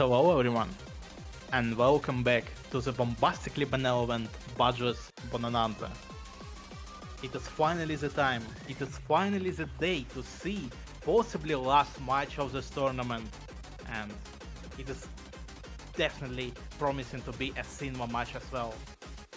Hello everyone, and welcome back to the bombastically benevolent Budget's Bonanza. It is finally the time, it is finally the day to see possibly last match of this tournament, and it is definitely promising to be a cinema match as well.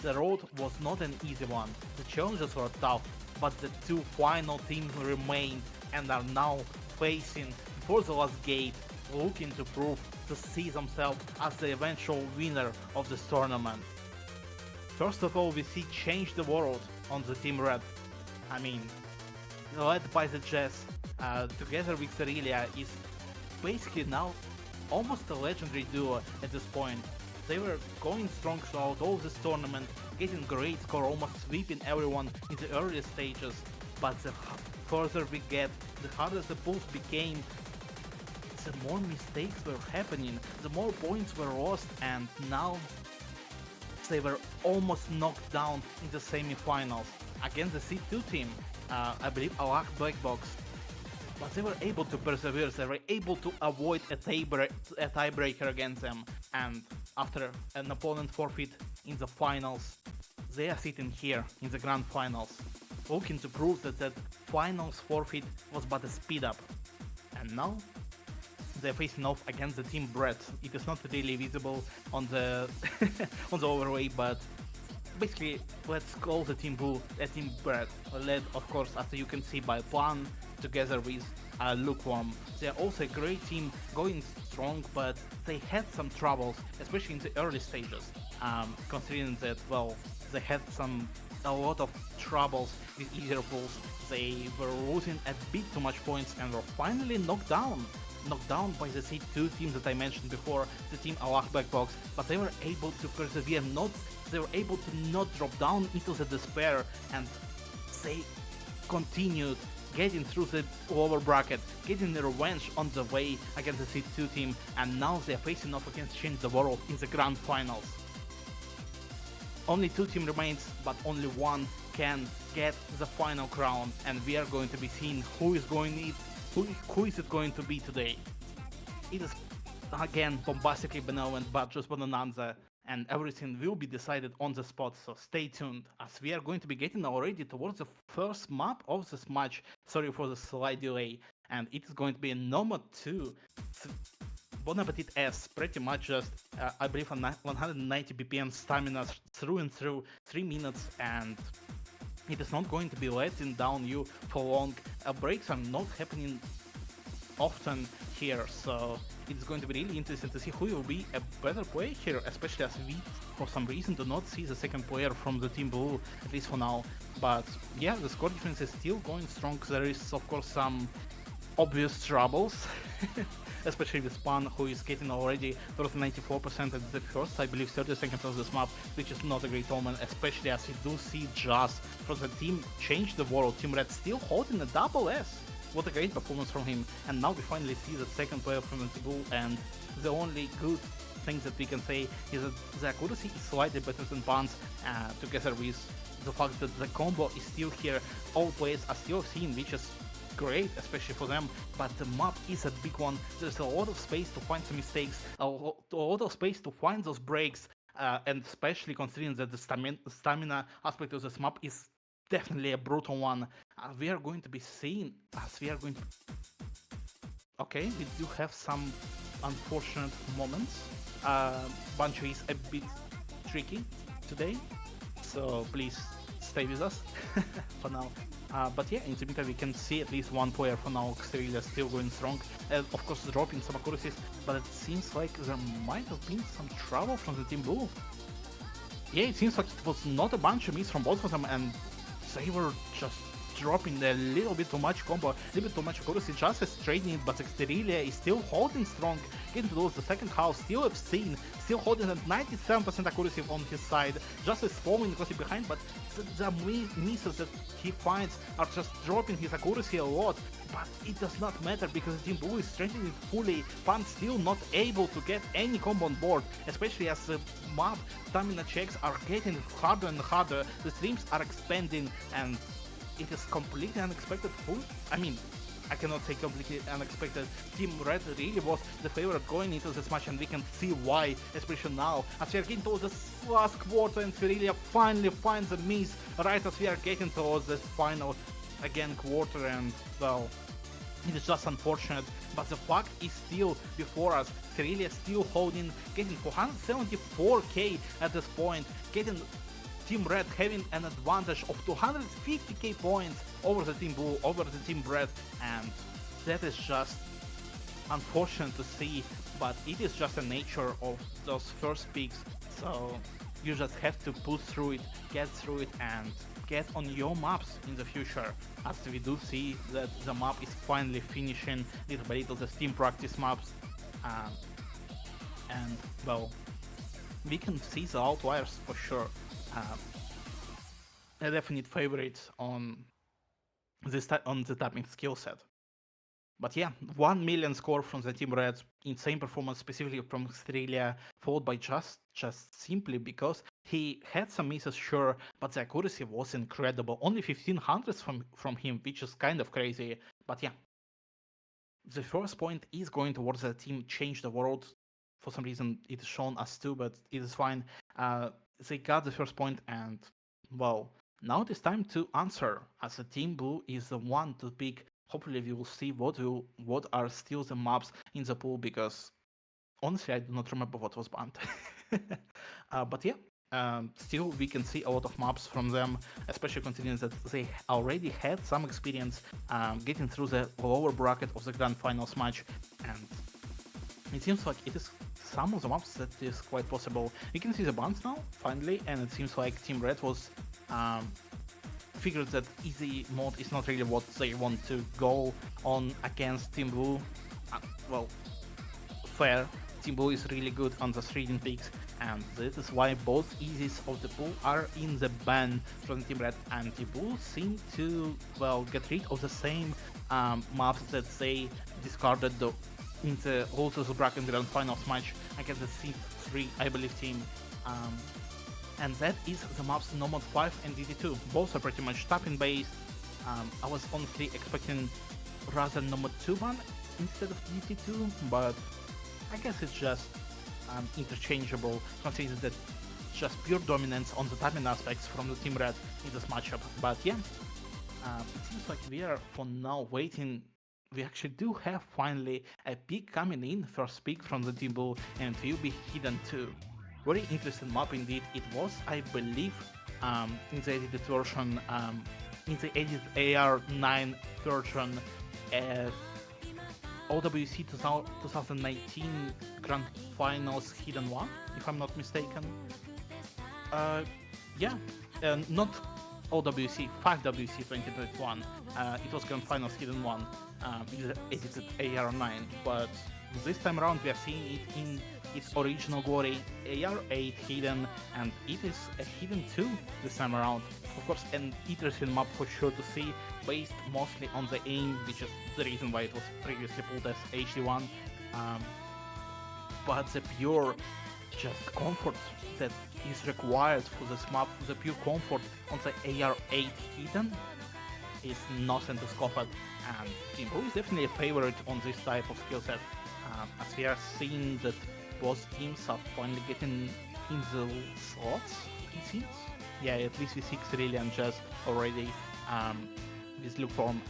The road was not an easy one, the challenges were tough, but the two final teams remained and are now facing before the last gate, looking to prove to see themselves as the eventual winner of this tournament. First of all, we see Change the World on the Team Red. I mean, led by the Jazz, together with Cerelia, is basically now almost a legendary duo at this point. They were going strong throughout all this tournament, getting great score, almost sweeping everyone in the early stages, but the further we get, the harder the pulls became, the more mistakes were happening, the more points were lost, and now they were almost knocked down in the semi-finals against the C2 team, I believe Alak Black Box. But they were able to persevere, they were able to avoid a tiebreaker against them, and after an opponent forfeit in the finals, they are sitting here in the grand finals, looking to prove that that finals forfeit was but a speed up. And now they're facing off against the Team Brett. It is not really visible on the on the overlay, but basically let's call the Team Blue a Team Brett, led of course as you can see by Plan together with Lukewarm. They're also a great team, going strong, but they had some troubles, especially in the early stages, considering that, well, they had a lot of troubles with easier pulls. They were losing a bit too much points and were finally knocked down by the C2 team that I mentioned before, the team Allah Black Box, but they were able to persevere, they were able to not drop down into the despair, and they continued getting through the lower bracket, getting the revenge on the way against the C2 team, and now they're facing off against Change the World in the grand finals. Only two teams remains, but only one can get the final crown, and we are going to be seeing who is it going to be today. It is again bombastically benevolent but just bonanza, and everything will be decided on the spot, so stay tuned as we are going to be getting already towards the first map of this match. Sorry for the slight delay, and it is going to be a Nomad 2. Bon Appetit S, pretty much just, I believe, 190 BPM stamina through and through, 3 minutes, and it is not going to be letting down you for long. Breaks are not happening often here, so it's going to be really interesting to see who will be a better player here, especially as we, for some reason, do not see the second player from the Team Blue, at least for now. But yeah, the score difference is still going strong. There is, of course, some obvious troubles, especially with Pan, who is getting already towards 94% at the first, I believe, 30 seconds of this map, which is not a great omen, especially as we do see Jazz from the team Change the World, Team Red, still holding a double S. What a great performance from him, and now we finally see the second player from the Team Blue, and the only good thing that we can say is that the accuracy is slightly better than Pan's, together with the fact that the combo is still here, all players are still seen, which is great, especially for them, but the map is a big one. There's a lot of space to find some mistakes, a lot of space to find those breaks, and especially considering that the stamina aspect of this map is definitely a brutal one. We are going to be seeing as we are going to... Okay, we do have some unfortunate moments. Bancho is a bit tricky today, so please stay with us for now. But yeah, in the meantime, we can see at least one player for now, Xerilya, still going strong. Of course, dropping some accuracies, but it seems like there might have been some trouble from the Team Blue. Yeah, it seems like it was not a bunch of miss from both of them, and they were just dropping a little bit too much combo, a little bit too much accuracy, just as trading it, but Xerilya is still holding strong, getting towards the second half, still obscene, still holding at 97% accuracy on his side, just as falling closely behind, but the misses that he finds are just dropping his accuracy a lot, but it does not matter because Team Blue is strengthening fully. Pan still not able to get any combo on board, especially as the map stamina checks are getting harder and harder, the streams are expanding, and it is completely unexpected. I mean, I cannot say completely unexpected. Team Red really was the favorite going into this match, and we can see why, especially now, as we are getting towards this last quarter, and Virelia finally finds a miss right as we are getting towards this final, again, quarter, and, well, it is just unfortunate, but the fact is still before us. Virelia still holding, getting 474k at this point, getting Team Red having an advantage of 250k points over the Team Blue, over the Team Red, and that is just unfortunate to see, but it is just the nature of those first picks, so you just have to push through it, get through it, and get on your maps in the future, as we do see that the map is finally finishing little by little, the Steam practice maps, um, and, well, we can see the outliers for sure. Um, a definite favorite on on the tapping skill set. But yeah, 1 million score from the Team Red, insane performance specifically from Australia, followed by just simply because he had some misses, sure, but the accuracy was incredible. Only 1500s from him, which is kind of crazy. But yeah, the first point is going towards the team Change the World. For some reason, it is shown as two, but it is fine. They got the first point, and well, now it is time to answer, as the Team Blue is the one to pick. Hopefully, we will see what are still the maps in the pool, because honestly, I do not remember what was banned. But yeah, still we can see a lot of maps from them, especially considering that they already had some experience getting through the lower bracket of the grand finals match, and it seems like it is some of the maps that is quite possible. You can see the bans now, finally, and it seems like Team Red was figured that easy mode is not really what they want to go on against Team Blue. Well, fair. Team Blue is really good on the trading picks, and this is why both easies of the pool are in the ban from Team Red, and Team Blue seem to, well, get rid of the same maps that they discarded in the losers bracket grand finals match against the C3, I believe, team. And that is the maps Nomad 5 and DD2. Both are pretty much tapping based. I was honestly expecting rather Nomad 2 ban instead of DD2, but I guess it's just interchangeable, considering that just pure dominance on the tapping aspects from the Team Red in this matchup. But yeah, it seems like we are for now waiting. We actually do have finally a pick coming in, first pick from the Team Blue, and it will be Hidden 2. Very interesting map indeed. It was, I believe, in the edited version, in the edited AR9 version, OWC 2019 Grand Finals Hidden 1, if I'm not mistaken. Yeah, not OWC, 5WC 2021. It was Grand Finals Hidden 1, edited AR9, but this time around we are seeing it in its original glory, AR8 Hidden, and it is a Hidden 2 this time around. Of course, an interesting map for sure to see, based mostly on the aim, which is the reason why it was previously pulled as HD1. But the pure just comfort that is required for this map, the pure comfort on the AR8 Hidden, is nothing to scoff at, and Team Blue is definitely a favorite on this type of skill set, as we are seeing that both teams are finally getting in the slots, it seems. Yeah, at least we see Xrillia and Jazz already with Luke Form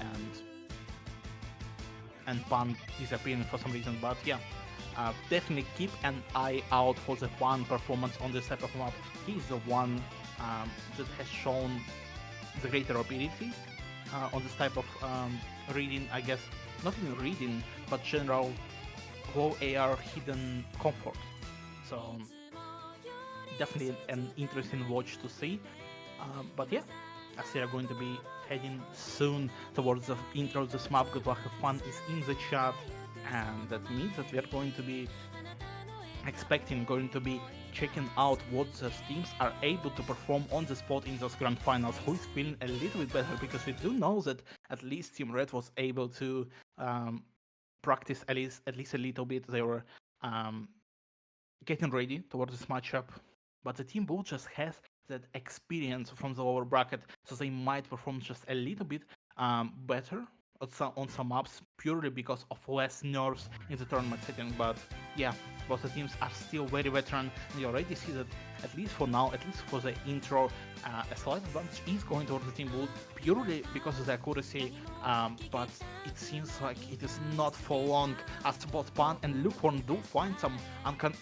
and Pan disappearing for some reason, but yeah, definitely keep an eye out for the Pan performance on this type of map. He's the one that has shown the greater ability on this type of reading, I guess, not even reading, but general low AR hidden comfort. So definitely an interesting watch to see. But yeah, as we are going to be heading soon towards the intro of this map, good luck, have fun is in the chat, and that means that we are going to be going to be checking out what the teams are able to perform on the spot in those grand finals. Who is feeling a little bit better, because we do know that at least Team Red was able to practice at least a little bit. They were getting ready towards this matchup, but the Team Blue just has that experience from the lower bracket, so they might perform just a little bit better on some maps purely because of less nerfs in the tournament setting. But yeah, both the teams are still very veteran, and you already see that at least for now, at least for the intro, a slight advantage is going towards the Team Blue purely because of the accuracy. But it seems like it is not for long, as both Pan and Lukewarm do find some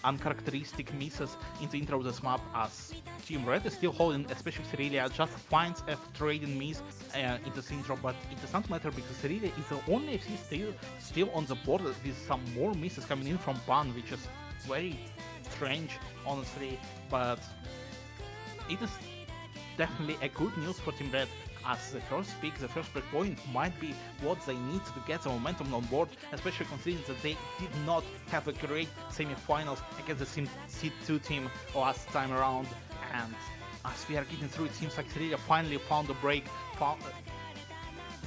uncharacteristic misses in the intro of this map, as Team Red is still holding, especially Cerealia just finds a trading miss in this intro, but it does not matter because Cerealia is the only FC still on the board with some more misses coming in from Pan, which is very strange, honestly, but it is definitely a good news for Team Red, as the first pick, the first breakpoint might be what they need to get the momentum on board, especially considering that they did not have a great semi-finals against the Seed 2 team last time around, and as we are getting through, it seems like Cerealia finally found a break,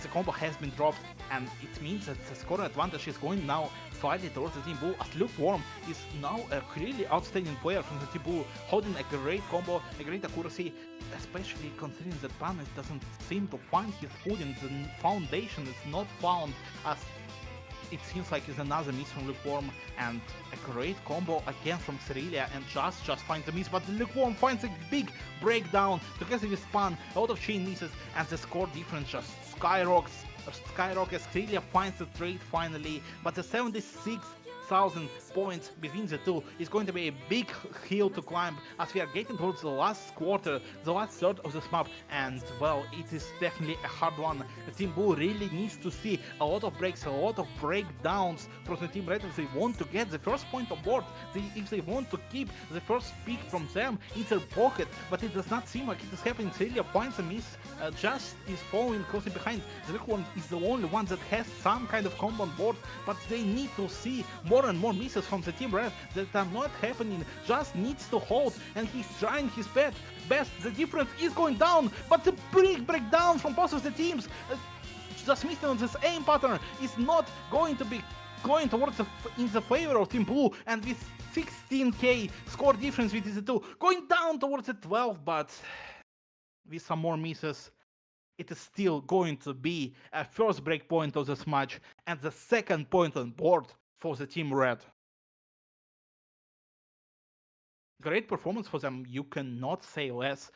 the combo has been dropped, and it means that the score advantage is going now slightly towards the Team Blue, as Lukewarm is now a really outstanding player from the Team Blue, holding a great combo, a great accuracy, especially considering that Pan doesn't seem to find his footing, the foundation is not found, as it seems like it's another miss from Lukewarm, and a great combo again from Cerealia, and just finds the miss, but Lukewarm finds a big breakdown together with Pan, a lot of chain misses, and the score difference just skyrockets. Cerealia finds the trade finally, but the 76,000 points between the two is going to be a big hill to climb, as we are getting towards the last quarter, the last third of this map, and well, it is definitely a hard one. The Team Blue really needs to see a lot of breaks, a lot of breakdowns from the Team Red if they want to get the first point on board, if they want to keep the first pick from them in their pocket, but it does not seem like it is happening. Cerealia finds a miss, just is following closely behind. The Lukewarm is the only one that has some kind of combo on board, but they need to see more and more misses from the Team Red that are not happening, just needs to hold, and he's trying his best. The difference is going down, but the big breakdown from both of the teams, just missing on this aim pattern, is not going to be going towards in the favor of Team Blue, and with 16k score difference between the two, going down towards the 12, but with some more misses, it is still going to be a first breakpoint of this match and the second point on board for the Team Red. Great performance for them, you cannot say less,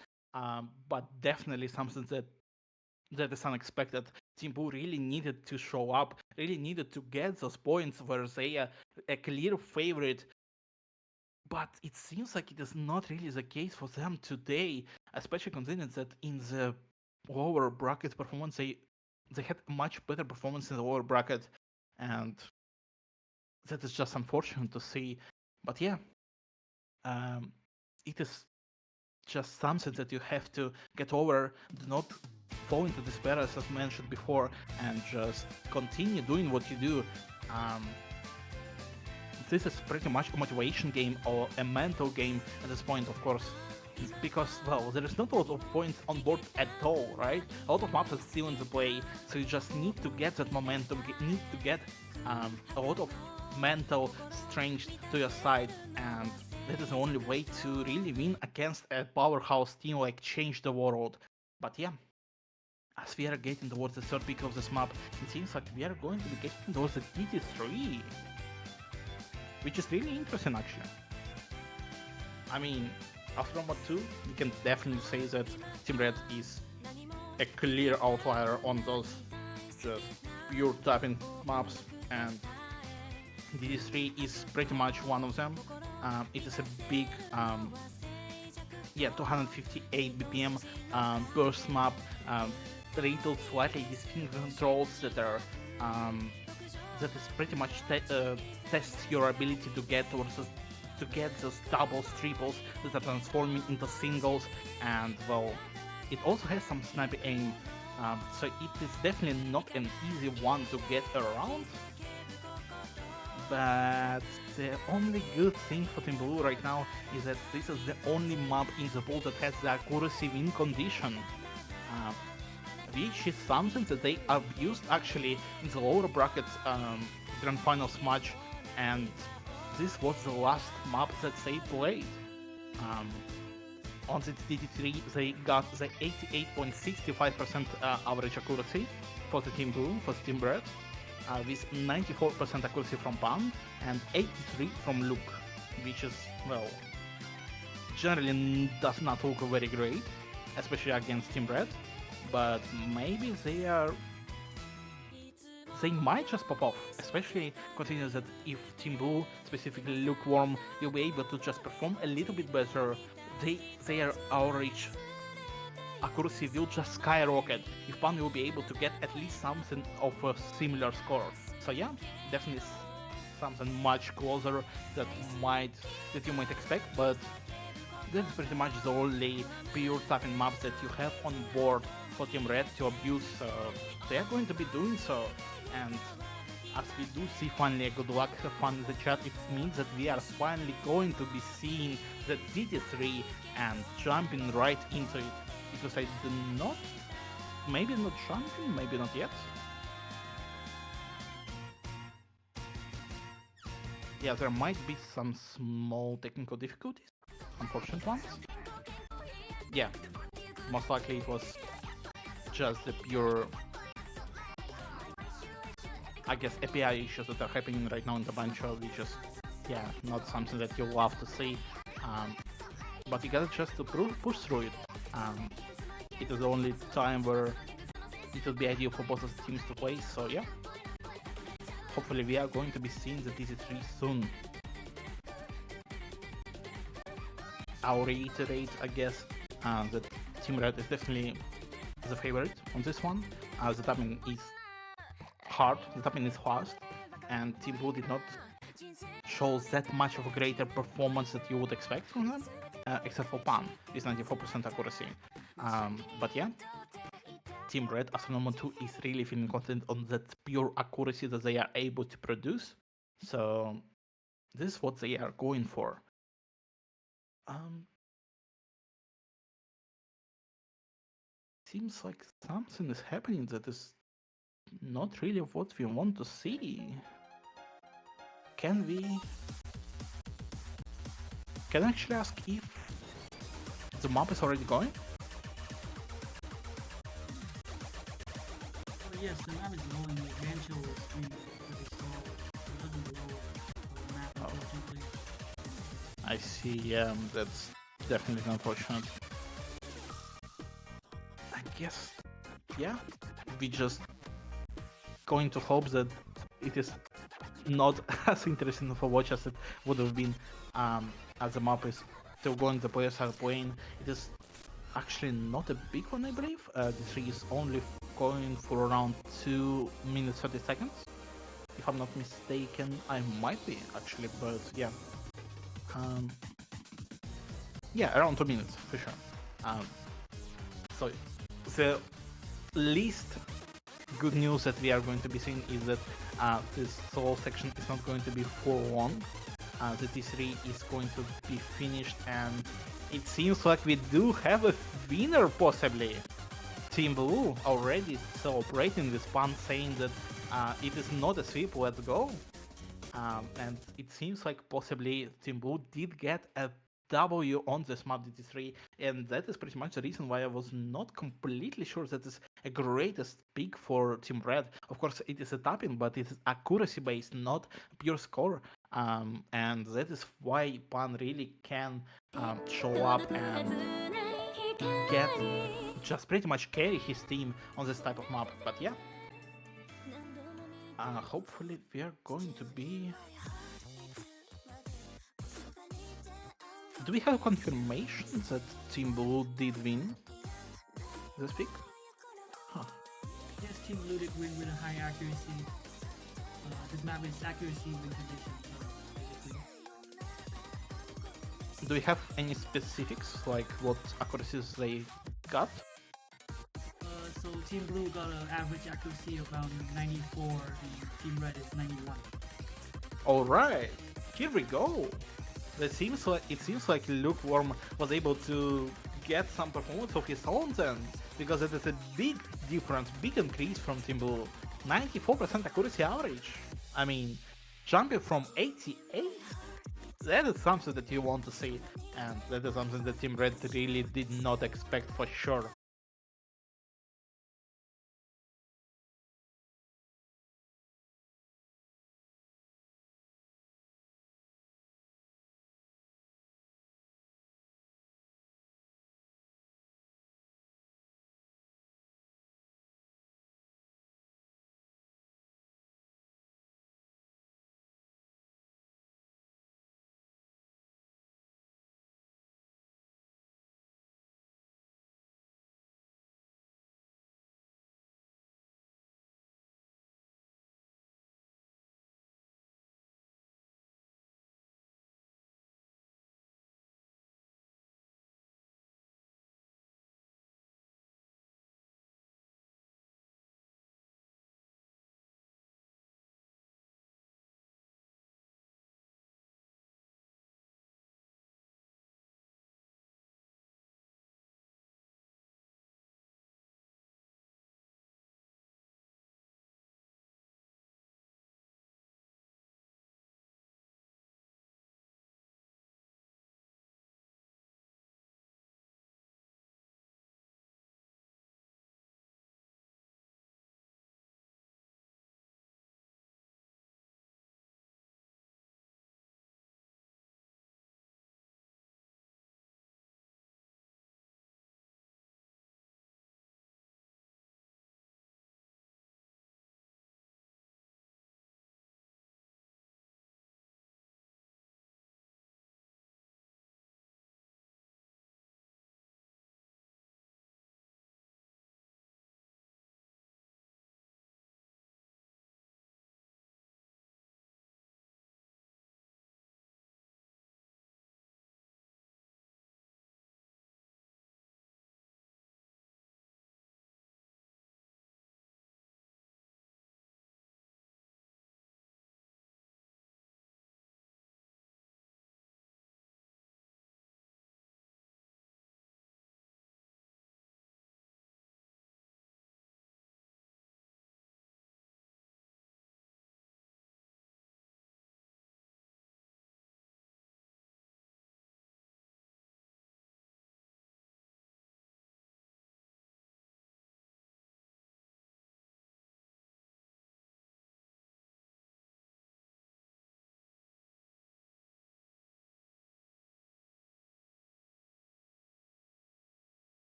but definitely something that is unexpected. Team Blue really needed to show up, really needed to get those points where they are a clear favorite. But it seems like it is not really the case for them today, especially considering that in the lower bracket performance, they had a much better performance in the lower bracket, and that is just unfortunate to see. But yeah, it is just something that you have to get over. Do not fall into despair, as I mentioned before, and just continue doing what you do. This is pretty much a motivation game or a mental game at this point, of course, because, well, there is not a lot of points on board at all, right? A lot of maps are still in the play, so you just need to get that momentum, need to get a lot of mental strength to your side, and that is the only way to really win against a powerhouse team like Change the World. But yeah, as we are getting towards the third pick of this map, it seems like we are going to be getting towards the TT3, which is really interesting actually. I mean, after Round 2, you can definitely say that Team Red is a clear outlier on those just pure tapping maps, and DD3 is pretty much one of them. It is a big, 258 BPM burst map, little slightly distinct controls that are that is pretty much tests your ability to get those doubles, triples that are transforming into singles, and well, it also has some snappy aim, so it is definitely not an easy one to get around. But the only good thing for Team Blue right now is that this is the only map in the pool that has the accuracy win condition, which is something that they abused actually in the lower brackets Grand Finals match, and this was the last map that they played. on the DD3 they got the 88.65% average accuracy for the Team Blue, for the Team Red, with 94% accuracy from Pan and 83 from Luke, which is, well, generally does not look very great, especially against Team Red, but maybe they might just pop off, especially considering that if Team Blue, specifically Lukewarm, will be able to just perform a little bit better, their average accuracy will just skyrocket if Pan will be able to get at least something of a similar score. So yeah, definitely something much closer that you might expect, but that's pretty much the only pure tapping maps that you have on board for Team Red to abuse. They are going to be doing so, and as we do see finally a good luck fun in the chat, it means that we are finally going to be seeing the DT3 and jumping right into it, because I do not, maybe not jumping, maybe not yet. Yeah, there might be some small technical difficulties, unfortunate ones. Yeah, most likely it was just the pure, I guess, API issues that are happening right now in the bunch of, which is, yeah, not something that you love to see. But you gotta just to push through it. It is the only time where it would be ideal for both of the teams to play, so yeah. Hopefully we are going to be seeing the DT3 soon. I'll reiterate, I guess, that Team Red is definitely the favorite on this one. The tapping is hard, the tapping is fast, and Team Blue did not show that much of a greater performance that you would expect from them, except for Pan with 94% accuracy. But yeah, Team Red, Astronomer 2 is really feeling confident on that pure accuracy that they are able to produce. So this is what they are going for. Seems like something is happening that is not really what we want to see. Can I actually ask if the map is already going? Yes, the map is loading. The Rancho will stream pretty slow. It doesn't load the map, unfortunately. I see, yeah, that's definitely unfortunate. I guess, yeah, we just going to hope that it is not as interesting of a watch as it would have been, as the map is still going, the players are playing. It is actually not a big one, I believe. The 3 is only going for around 2 minutes 30 seconds. If I'm not mistaken, I might be actually, but yeah. Yeah, around 2 minutes for sure. So the least good news that we are going to be seeing is that this solo section is not going to be for long. The T3 is going to be finished, and it seems like we do have a winner possibly. Team Blue already celebrating this Pan, saying that it is not a sweep, let's go. And it seems like possibly Team Blue did get a W on this map DT3, and that is pretty much the reason why I was not completely sure that is a greatest pick for Team Red. Of course, it is a tapping, but it is accuracy based, not pure score. And that is why Pan really can show up and get just pretty much carry his team on this type of map. But yeah, hopefully we are going to be... Do we have confirmation that Team Blue did win this pick? Huh. Yes, Team Blue did win with a high accuracy. This map is accuracy win condition, so basically. Do we have any specifics, like what accuracies they got? So Team Blue got an average accuracy of around 94, and Team Red is 91. Alright, here we go. It seems like Lukewarm was able to get some performance of his own then, because it is a big difference, big increase from Team Blue. 94% accuracy average. I mean, jumping from 88 that is something that you want to see, and that is something that Team Red really did not expect for sure.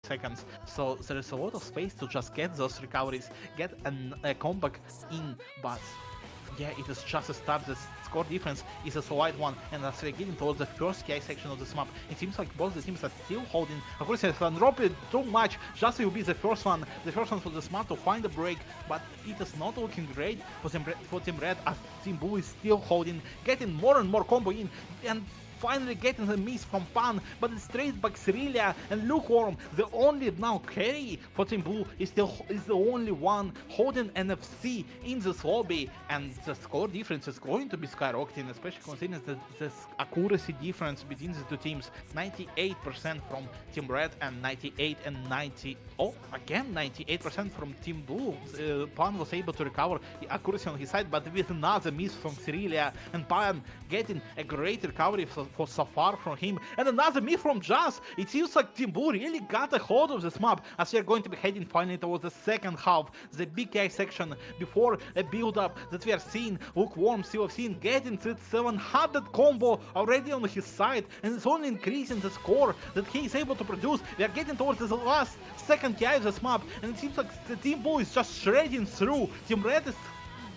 Seconds, so there is a lot of space to just get those recoveries, get a comeback in, but yeah, it is just a start. The score difference is a slight one, and as we're getting towards the first KI section of this map, it seems like both the teams are still holding. Of course, if I drop it too much, just will be the first one for this map to find a break, but it is not looking great for Team Red, as Team Blue is still holding, getting more and more combo in, and finally getting the miss from Pan, but it's straight back Cyrilia and Lukewarm. The only now carry for Team Blue is the only one holding NFC in this lobby, and the score difference is going to be skyrocketing, especially considering the accuracy difference between the two teams. 98% from Team Red and 98 and 90. Oh, again 98% from Team Blue. Pan was able to recover the accuracy on his side, but with another miss from Cyrilia, and Pan getting a great recovery for so far from him, and another miss from Jazz. It seems like Team Blue really got a hold of this map, as we are going to be heading finally towards the second half, the BKI section, before a build-up that we are seeing. Lukewarm still seen getting to 700 combo already on his side, and it's only increasing the score that he is able to produce. We are getting towards the last second KI of this map, and it seems like the Team Blue is just shredding through. Team Red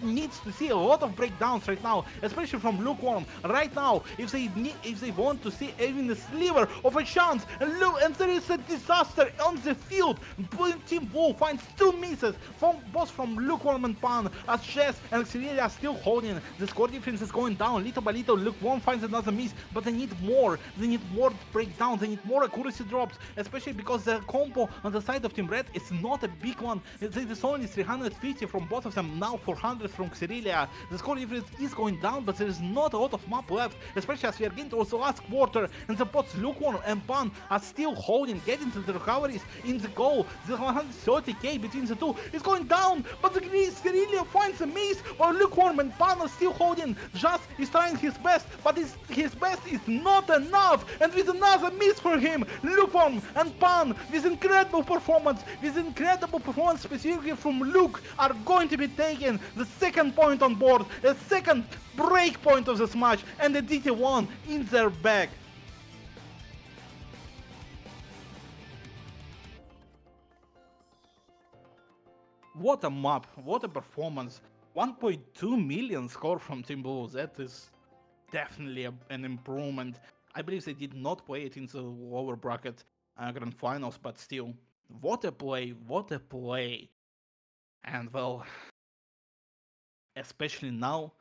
needs to see a lot of breakdowns right now, especially from Lukewarm. Right now, if they want to see even a sliver of a chance, and there is a disaster on the field. Team Blue finds two misses both from Lukewarm and Pan, as Chess and Cyrilia are still holding. The score difference is going down little by little. Lukewarm finds another miss, but they need more. They need more breakdowns. They need more accuracy drops, especially because the combo on the side of Team Red is not a big one. It is only 350 from both of them, now 400 Fortress from Xerilia. The score difference is going down, but there is not a lot of map left, especially as we are getting towards the last quarter, and the bots Lukewarm and Pan are still holding, getting to the recoveries in the goal. The 130k between the two is going down, but the Xerilia finds a miss, while Lukewarm and Pan are still holding. Just is trying his best, but his best is not enough, and with another miss for him, Lukewarm and Pan, with incredible performance specifically from Luke, are going to be taking the second point on board, the second break point of this match, and the DT1 in their bag. What a map, what a performance. 1.2 million score from Team Blue, that is definitely an improvement. I believe they did not play it in the lower bracket grand finals, but still, what a play, what a play. And well, especially now,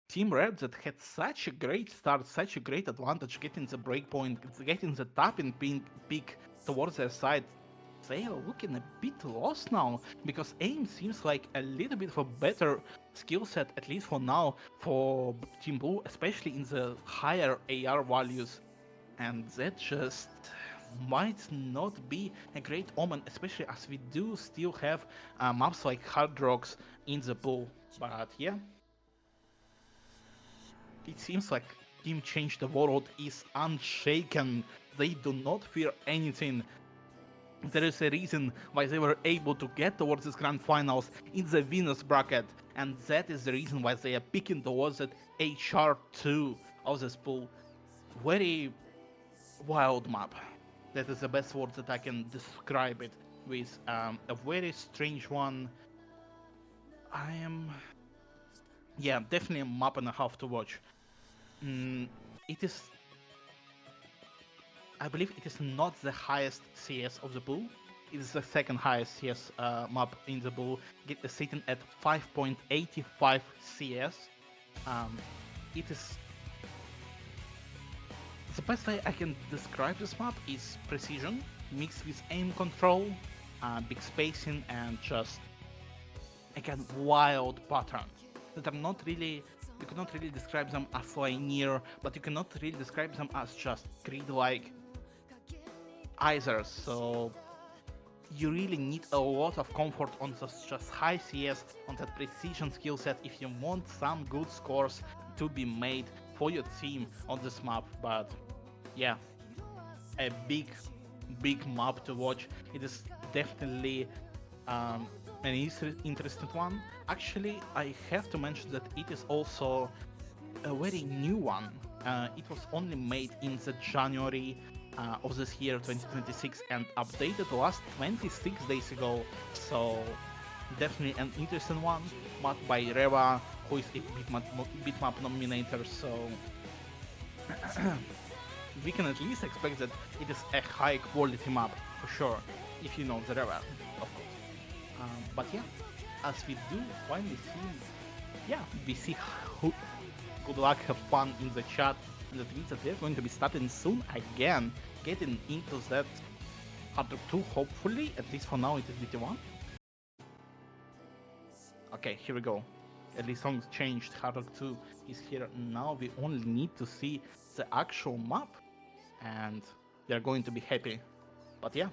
Team Red that had such a great start, such a great advantage, getting the breakpoint, getting the tapping pick towards their side, they are looking a bit lost now, because aim seems like a little bit of a better skill set, at least for now, for Team Blue, especially in the higher AR values, and that just might not be a great omen, especially as we do still have maps like Hard Rocks in the pool. But yeah, it seems like Team Change the World is unshaken. They do not fear anything. There is a reason why they were able to get towards this grand finals in the winners bracket, and that is the reason why they are picking towards that HR2 of this pool. Very wild map. That is the best word that I can describe it with. A very strange one. Yeah, definitely a map and a half to watch. It is, I believe it is not the highest CS of the pool. It is the second highest CS map in the pool, sitting at 5.85 CS. It is, the best way I can describe this map is precision mixed with aim control, big spacing, and just, again, wild patterns that are not really, you cannot really describe them as linear, but you cannot really describe them as just grid-like either. So you really need a lot of comfort on those just high CS, on that precision skill set, if you want some good scores to be made for your team on this map. But yeah, a big map to watch. It is definitely an interesting one. Actually, I have to mention that it is also a very new one. It was only made in the January of this year 2026 and updated last 26 days ago, so definitely an interesting one, made by Reva, who is a bitmap nominator, so we can at least expect that it is a high quality map for sure, if you know the Reva, of course. But yeah, as we do finally see, we see who, good luck, have fun in the chat, and that means that they're going to be starting soon again, getting into that Hard Rock 2, hopefully, at least for now it is DT1. Okay, here we go. At least songs changed, Hard Rock 2 is here. Now we only need to see the actual map, and they're going to be happy. But yeah,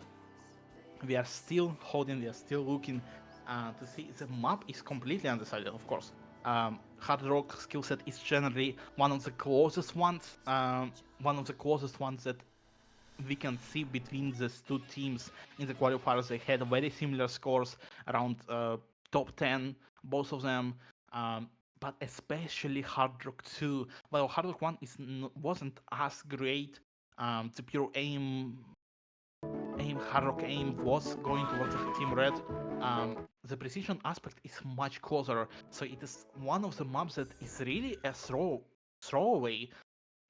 we are still holding, we are still looking to see. The map is completely undecided, of course. Hard Rock skill set is generally one of the closest ones that we can see between these two teams in the qualifiers. They had very similar scores, around top 10, both of them, but especially Hard Rock 2. While Hard Rock 1 wasn't as great, the pure Hard Rock aim was going towards Team Red. The precision aspect is much closer, so it is one of the maps that is really a throwaway,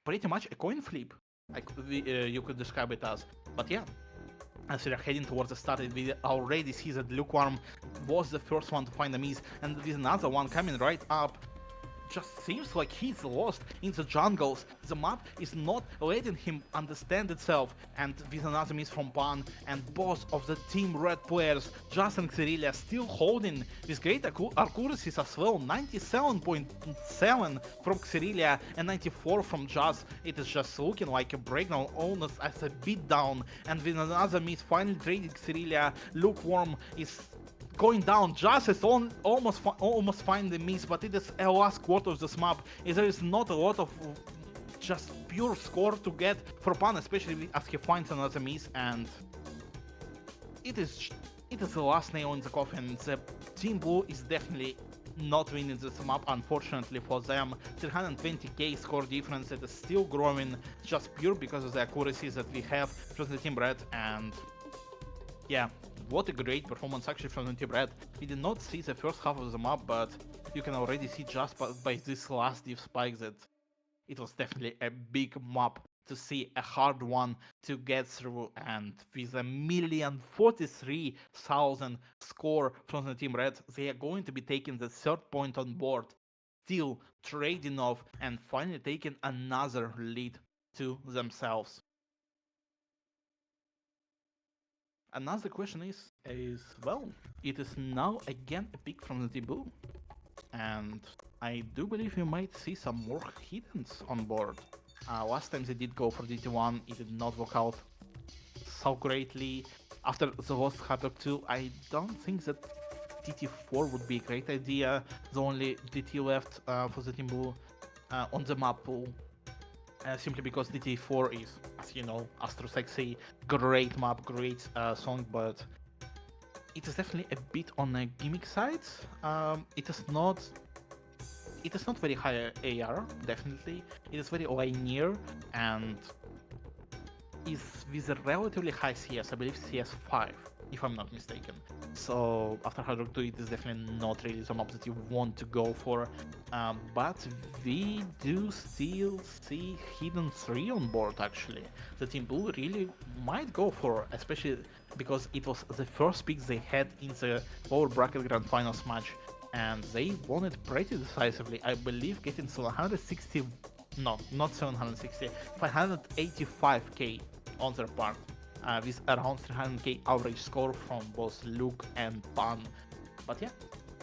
pretty much a coin flip, like you could describe it as. But yeah, as we are heading towards the start, we already see that Lukewarm was the first one to find a miss, and with another one coming right up, just seems like he's lost in the jungles. The map is not letting him understand itself, and with another miss from Ban and both of the Team Red players, Just and Xerillia still holding with great accuracies as well. 97.7 from Xerillia and 94 from Just. It is just looking like a breakdown almost as a beatdown, and with another miss finally trading Xerillia, Lukewarm is going down. Just is almost find the miss, but it is a last quarter of this map. There is not a lot of just pure score to get for Pan, especially as he finds another miss, and it is the last nail in the coffin. The Team Blue is definitely not winning this map, unfortunately for them. 320k score difference, it is still growing just pure because of the accuracies that we have from the Team Red, and yeah, what a great performance actually from the Team Red. We did not see the first half of the map, but you can already see just by this last div spike that it was definitely a big map to see, a hard one to get through, and with a 1,043,000 score from the Team Red, they are going to be taking the third point on board, still trading off and finally taking another lead to themselves. Another question is well, it is now again a pick from the Team Blue, and I do believe we might see some more hiddens on board. Last time they did go for DT1, it did not work out so greatly. After the Lost Hatter 2, I don't think that DT4 would be a great idea. The only DT left for the Team Blue on the map pool. Simply because DT4 is, as you know, Astro Sexy, great map, great song, but it is definitely a bit on the gimmick side. It is not very high AR, definitely. It is very linear and is with a relatively high CS, I believe CS 5, if I'm not mistaken. So after Hard 2, it is definitely not really the map that you want to go for. But we do still see Hidden 3 on board actually. The Team Blue really might go for, especially because it was the first pick they had in the lower bracket Grand Finals match, and they won it pretty decisively. I believe getting 760, no, not 760, 585k on their part, with around 300k average score from both Luke and Pan. But yeah,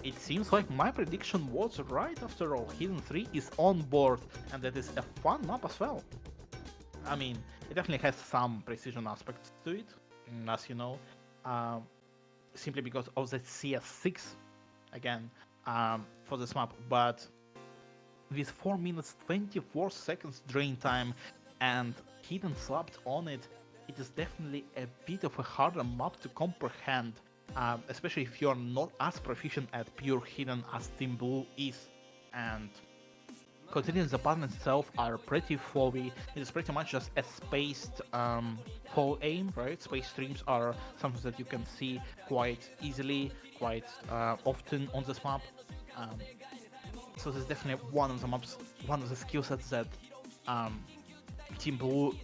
it seems like my prediction was right after all. Hidden 3 is on board, and that is a fun map as well. I mean, it definitely has some precision aspects to it, as you know, simply because of the CS6 again for this map, but with 4 minutes 24 seconds drain time and Hidden slapped on it, it is definitely a bit of a harder map to comprehend, especially if you're not as proficient at pure Hidden as Team Blue is. And considering the buttons itself are pretty flowy, it is pretty much just a spaced fall aim, right? Space streams are something that you can see quite easily, quite often on this map. So this is definitely one of the maps, one of the skill sets that Team Blue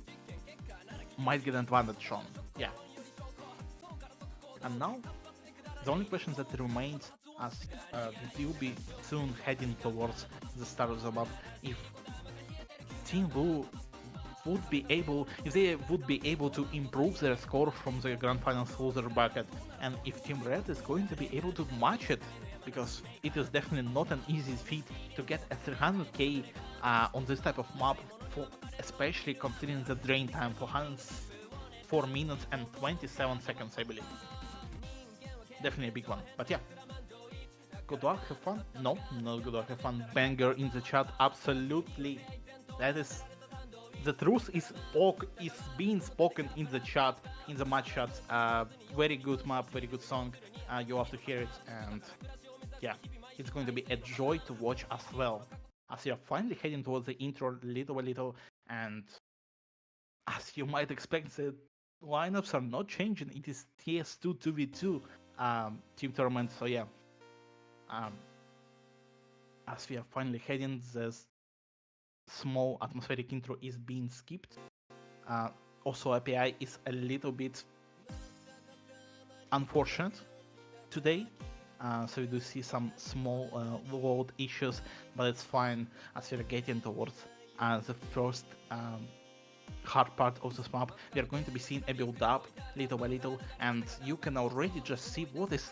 might get an advantage on. Yeah. And now, the only question that remains, as we will be soon heading towards the start of the map, if Team Blue would be able, if they would be able to improve their score from the Grand Finals loser bracket, and if Team Red is going to be able to match it, because it is definitely not an easy feat to get a 300k on this type of map, for especially considering the drain time for 4 minutes and 27 seconds, I believe. Definitely a big one, but yeah. Good luck, have fun? No, not good luck, have fun. Banger in the chat, absolutely. That is, the truth is being spoken in the chat, in the match chats. Very good map, very good song. You have to hear it, and yeah, it's going to be a joy to watch as well, as you're finally heading towards the intro little by little, and as you might expect, the lineups are not changing. It is TS2 2v2 team tournament, so yeah. As we are finally heading, the small atmospheric intro is being skipped. Also, API is a little bit unfortunate today, So we do see some small load issues, but it's fine as we're getting towards the first hard part of this map. We are going to be seeing a build up little by little, and you can already just see what is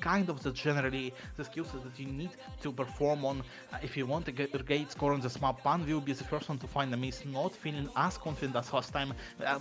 kind of generally the skills that you need to perform on. If you want to get a great score on this map, Pan will be the first one to find the miss, not feeling as confident as last time,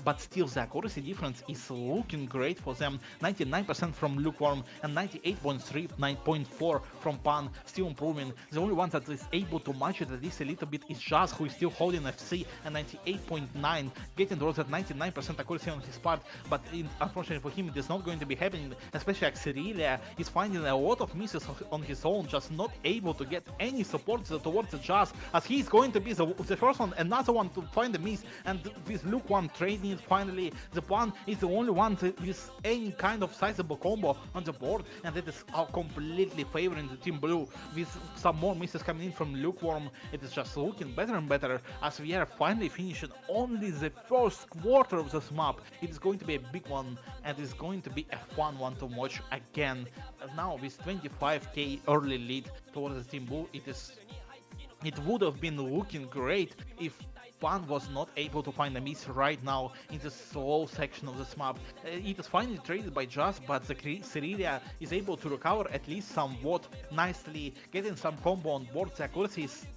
but still the accuracy difference is looking great for them. 99% from Lukewarm and 98.3, 9.4 from Pan, still improving. The only one that is able to match it at least a little bit is Jazz, who is still holding FC and 98.9, getting towards that 99% accuracy on his part, but unfortunately for him it is not going to be happening, especially Xerilia is finding a lot of misses on his own, just not able to get any support towards the Jazz, as he's going to be the first one, another one to find the miss, and with Luke one trading it finally, the Pan is the only one with any kind of sizable combo on the board, and that is completely favoring the Team Blue. With some more misses coming in from Lukewarm, it is just looking better and better as we are finally finishing only the first quarter of this map. It is going to be a big one, and it's going to be a fun one to watch again. Now with 25k early lead towards the Team Blue, it would have been looking great if Pan was not able to find a miss right now in the slow section of this map. It is finally traded by Just, but the Xerilia is able to recover at least somewhat nicely, getting some combo on board. The accuracy is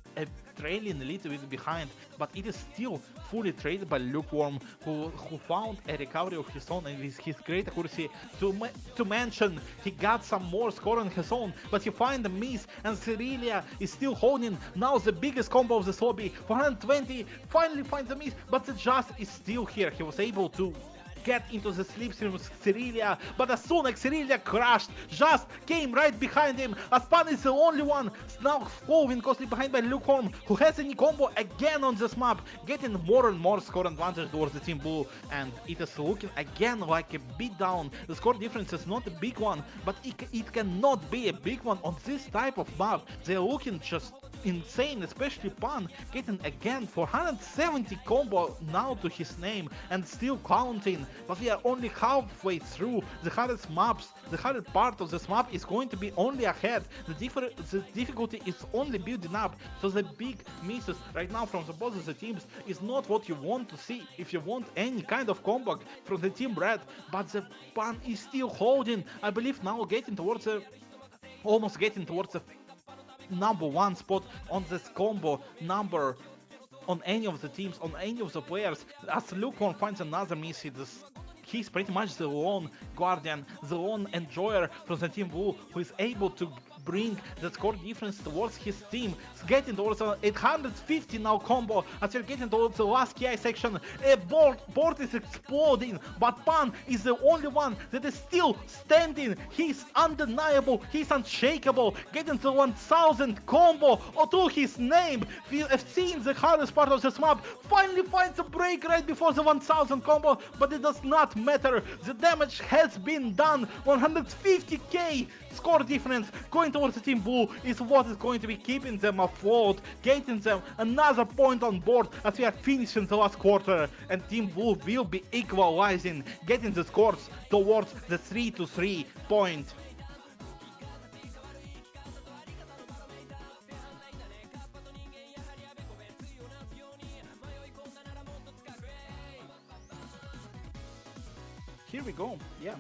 trailing a little bit behind, but it is still fully traded by Lukewarm, who found a recovery of his own, and with his great accuracy, to mention, he got some more score on his own, but he find the miss, and Xerilia is still holding now the biggest combo of this lobby, 420, finally finds the miss, but the Just is still here. He was able to get into the slipstream with Xerilia, but as soon as Xerilia crashed, Just came right behind him, as Pan is the only one now falling closely behind by Lukewarm, who has any combo again on this map, getting more and more score advantage towards the Team Blue, and it is looking again like a beatdown. The score difference is not a big one, but it cannot be a big one on this type of map. They're looking just insane, especially Pan getting again 470 combo now to his name and still counting, but we are only halfway through the hardest maps. The hardest part of this map is going to be only ahead. The difficulty is only building up, so the big misses right now from the both of the teams is not what you want to see if you want any kind of combo from the Team Red, but the Pan is still holding, I believe, now almost getting towards the number one spot on this combo number on any of the teams, on any of the players. As Lukewarm finds another miss, he's pretty much the lone guardian, the lone enjoyer from the Team Blue, who is able to bring the score difference towards his team. It's getting towards 850 now combo as we're getting towards the last KI section. A board is exploding, but Pan is the only one that is still standing. He's undeniable, he's unshakable, getting the 1000 combo to his name. We have seen the hardest part of this map, finally finds a break right before the 1000 combo, but it does not matter. The damage has been done. 150k score difference going towards the Team Blue is what is going to be keeping them afloat, getting them another point on board as we are finishing the last quarter, and Team Blue will be equalizing, getting the scores towards the 3-3 point. Here we go, yeah.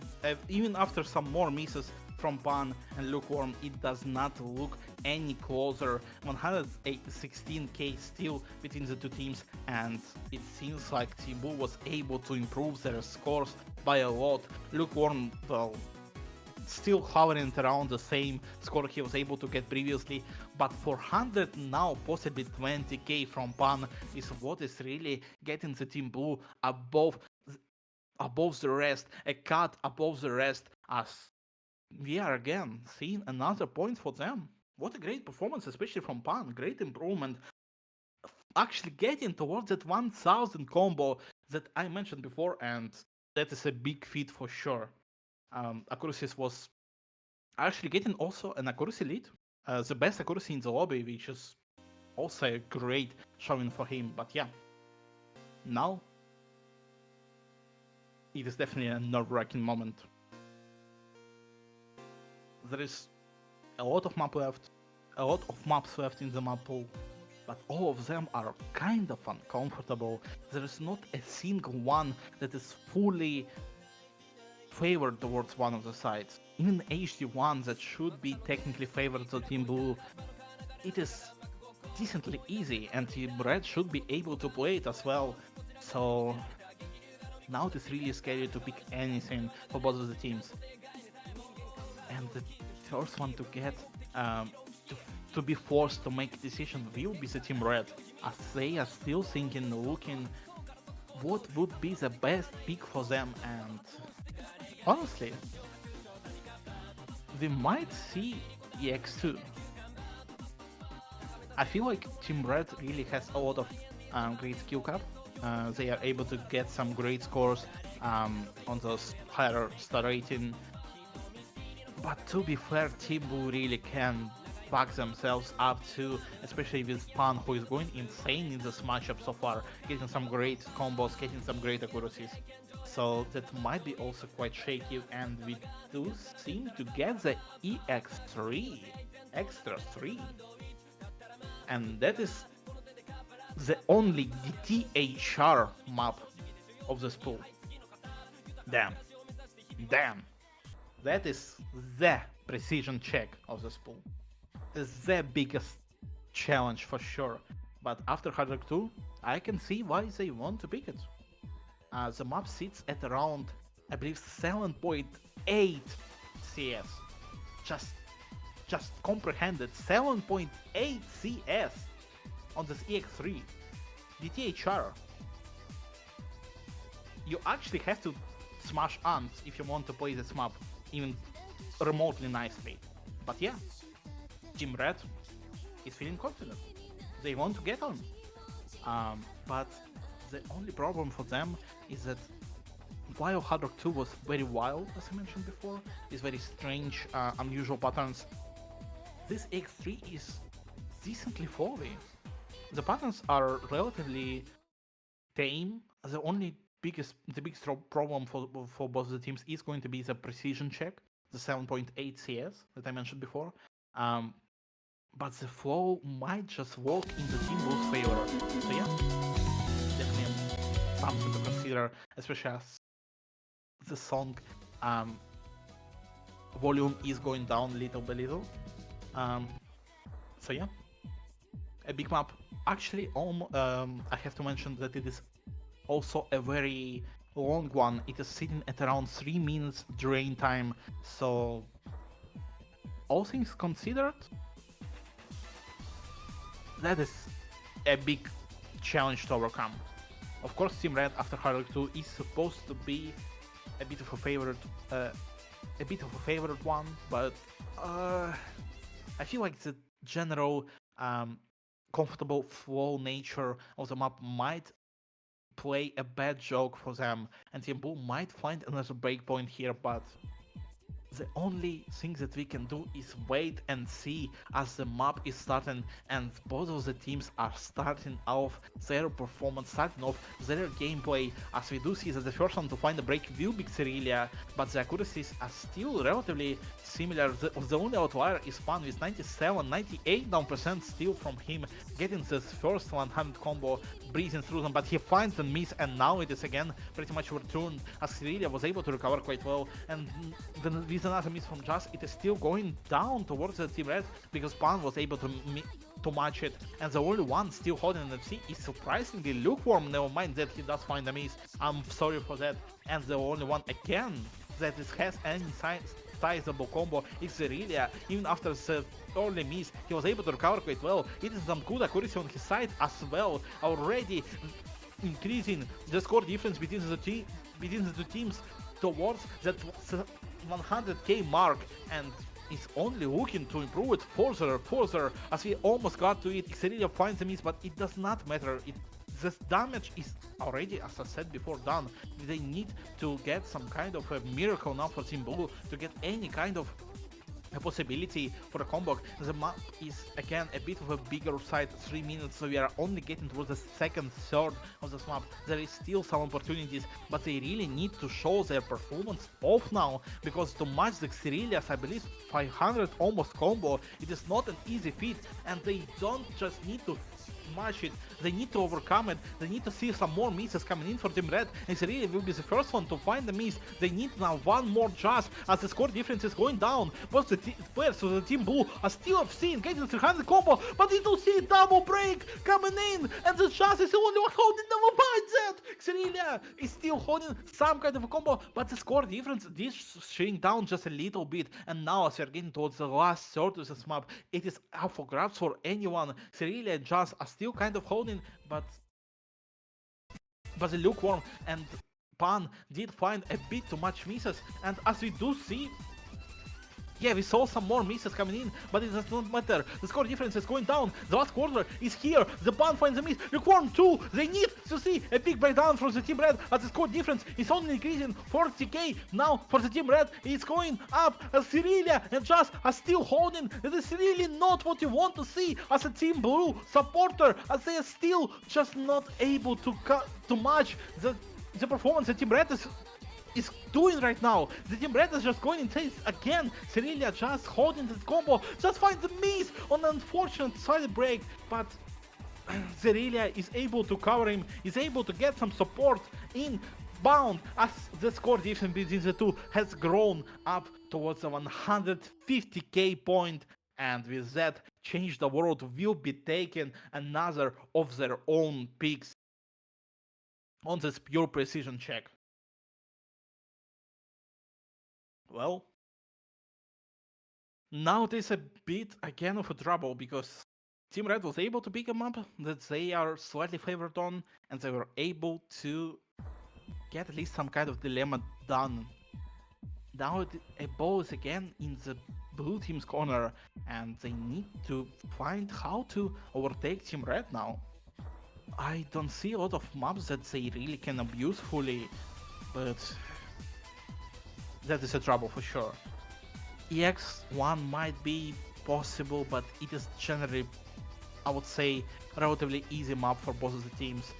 Even after some more misses from Pan and Lukewarm, it does not look any closer. 116k still between the two teams, and it seems like Team Blue was able to improve their scores by a lot. Lukewarm, well, still hovering around the same score he was able to get previously, but 400 now, possibly 20k from Pan is what is really getting the Team Blue above the rest, a cut above the rest, as we are again seeing another point for them. What a great performance, especially from Pan. Great improvement. Actually getting towards that 1000 combo that I mentioned before, and that is a big feat for sure. Accuracy was actually getting also an accuracy lead. The best accuracy in the lobby, which is also a great showing for him. But yeah, now it is definitely a nerve-wracking moment. There is a lot of map left, a lot of maps left in the map pool, but all of them are kind of uncomfortable. There is not a single one that is fully favored towards one of the sides. Even HD1 that should be technically favored to Team Blue, it is decently easy and Team Red should be able to play it as well. So now it is really scary to pick anything for both of the teams. And the first one to get to be forced to make a decision will be the Team Red, as they are still thinking, looking what would be the best pick for them, and honestly, we might see EX2. I feel like Team Red really has a lot of great skill cap. They are able to get some great scores on those higher star rating. But to be fair, Team Blue really can back themselves up too, especially with Pan, who is going insane in this matchup so far, getting some great combos, getting some great accuracies. So that might be also quite shaky, and we do seem to get the EX3, extra 3. And that is the only DTHR map of this pool. Damn. That is the precision check of this pool. It's the biggest challenge for sure. But after Hard Rock 2, I can see why they want to pick it. The map sits at around, I believe, 7.8 CS. Just comprehended, 7.8 CS on this EX3. DTHR. You actually have to smash ants if you want to play this map even remotely nicely. But yeah, Team Red is feeling confident. They want to get on. But the only problem for them is that while Hard Rock 2 was very wild, as I mentioned before, is very strange, unusual patterns, this X3 is decently flowy. The patterns are relatively tame. The biggest problem for both the teams is going to be the precision check, the 7.8 CS that I mentioned before. But the flow might just work in the Team Blue's favor. So yeah, definitely something to consider, especially as the song volume is going down little by little. So yeah, a big map. Actually, I have to mention that it is also a very long one. It is sitting at around 3 minutes drain time. So all things considered, that is a big challenge to overcome. Of course, Team Red after Hard Rock 2 is supposed to be a bit of a favorite one, but I feel like the general comfortable flow nature of the map might play a bad joke for them, and Team Blue might find another breakpoint here, but the only thing that we can do is wait and see as the map is starting and both of the teams are starting off their performance, starting off their gameplay, as we do see that the first one to find a break will be Xerelia, but the accuracies are still relatively similar. The only outlier is Pan with 98% still from him getting this first 100 combo, breezing through them, but he finds and miss, and now it is again pretty much returned as Xerelia was able to recover quite well, and then with another miss from Just, it is still going down towards the Team Red because Pan was able to match it, and the only one still holding an FC is surprisingly Lukewarm. Never mind that he does find a miss, I'm sorry for that, and the only one again that has any sizable combo is Xerelia. Even after the early miss, he was able to recover quite well. It is some good accuracy on his side as well, already increasing the score difference between the two teams towards that 100k mark, and is only looking to improve it further as we almost got to it. Xerelia finds a miss, but it does not matter. This damage is already, as I said before, done. They need to get some kind of a miracle now for Team Blue to get any kind of a possibility for a combo. The map is again a bit of a bigger side, 3 minutes, so we are only getting towards the second third of this map. There is still some opportunities, but they really need to show their performance off now, because to match the Xerilia's, I believe, 500 almost combo, it is not an easy feat, and they don't just need to match it, they need to overcome it, they need to see some more misses coming in for Team Red, and Xerilia will be the first one to find the miss. They need now one more just as the score difference is going down. Both the players of the Team Blue are still seeing getting 300 combo, but you do see double break coming in, and the just is the only one holding the mindset. Xerilia is still holding some kind of a combo, but the score difference is shrinking down just a little bit, and now as we are getting towards the last third of this map, it is up for grabs for anyone. Xerilia and Jazz are still kind of holding, but the Lukewarm and Pan did find a bit too much misses, and as we do see, yeah, we saw some more misses coming in, but it does not matter. The score difference is going down. The last quarter is here. The Pan finds a miss. Lukewarm 2. They need to see a big breakdown from the Team Red, as the score difference is only increasing 40k. Now for the Team Red, it's going up as Xerilia and Just are still holding. It is really not what you want to see as a Team Blue supporter, as they are still just not able to match the performance the Team Red is doing right now. The Team Red is just going insane again. Xerilia just holding the combo, just finds the miss on an unfortunate side break, but Xerilia is able to cover him, is able to get some support in bound as the score difference between the two has grown up towards the 150k point, and with that, Change the World will be taking another of their own picks on this pure precision check. Well, now there's a bit again of a trouble, because Team Red was able to pick a map that they are slightly favored on, and they were able to get at least some kind of dilemma done. Now a ball is again in the blue team's corner, and they need to find how to overtake Team Red now. I don't see a lot of maps that they really can abuse fully, but that is a trouble for sure. EX1 might be possible, but it is generally, I would say, relatively easy map for both of the teams.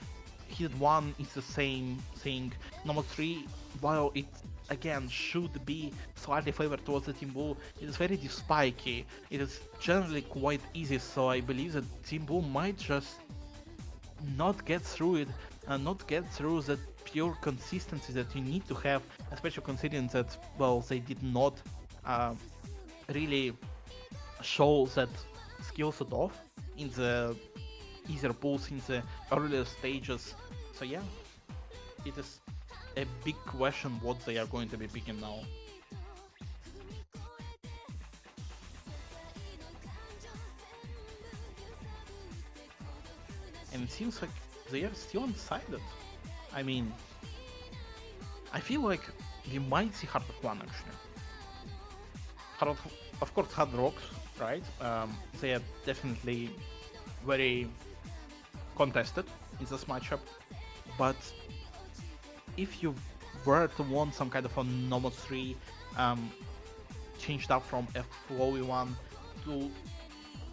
Hit 1 is the same thing. Number 3, while it again should be slightly favored towards the Team Blue, it is very spiky. It is generally quite easy, so I believe that Team Blue might just not get through it, and not get through that pure consistency that you need to have, especially considering that, well, they did not really show that skill set off in the easier pulls in the earlier stages. So yeah, it is a big question what they are going to be picking now. And it seems like they are still undecided. I mean, I feel like we might see Heart of One actually. Of course, Hard Rocks, right? They are definitely very contested in this matchup. But if you were to want some kind of a normal 3 changed up from a flowy one to...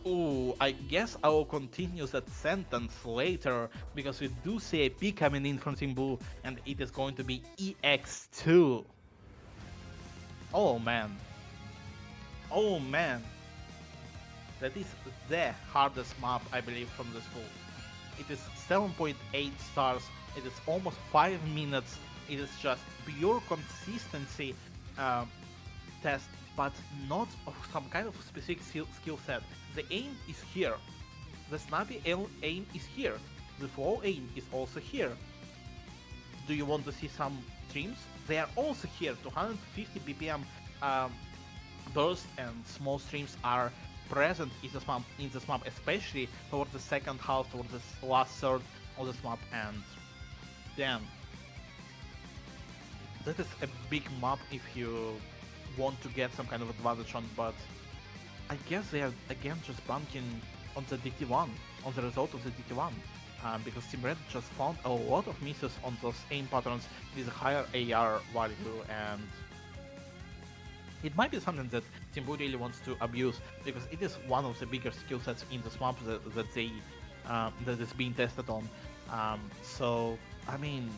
Ooh, I guess I will continue that sentence later, because we do see a pick coming in from Team Blue, and it is going to be EX2. Oh man. Oh man. That is the hardest map, I believe, from this pool. It is 7.8 stars, it is almost 5 minutes, it is just pure consistency test, but not of some kind of specific skill set. The aim is here, the snappy aim is here, the flow aim is also here. Do you want to see some streams? They are also here. 250 BPM burst and small streams are present in this map, especially towards the second half, towards the last third of this map, and damn, that is a big map if you want to get some kind of advantage on, but I guess they are again just banking on the DT1, on the result of the DT1, because Team Red just found a lot of misses on those aim patterns with higher AR value, and it might be something that Team Blue really wants to abuse because it is one of the bigger skill sets in the swamp that they that is being tested on. So I mean,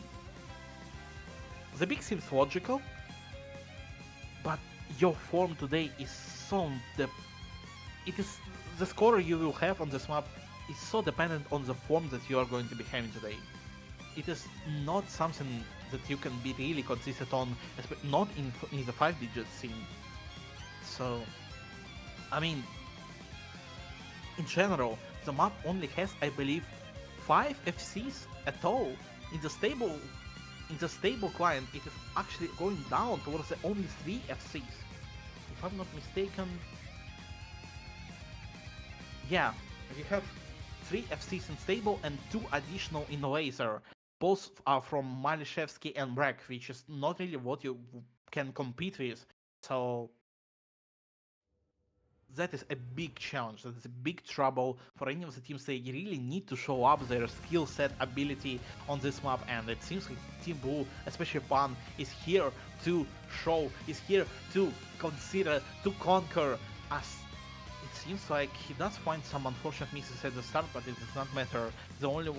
the pick seems logical, but your form today is so it is the score you will have on this map is so dependent on the form that you are going to be having today. It is not something that you can be really consistent on, not in the 5-digit scene. So, I mean, in general, the map only has, I believe, 5 FCs at all. In the stable client, it is actually going down towards the only 3 FCs. If I'm not mistaken, yeah, you have 3 FCs in stable and 2 additional in laser. Both are from Malishevsky and Brek, which is not really what you can compete with. So that is a big challenge. That is a big trouble for any of the teams. They really need to show up their skill set ability on this map, and it seems like Team Blue, especially Pan, is here to show, is here to consider, to conquer. As it seems like he does find some unfortunate misses at the start, but it does not matter. The only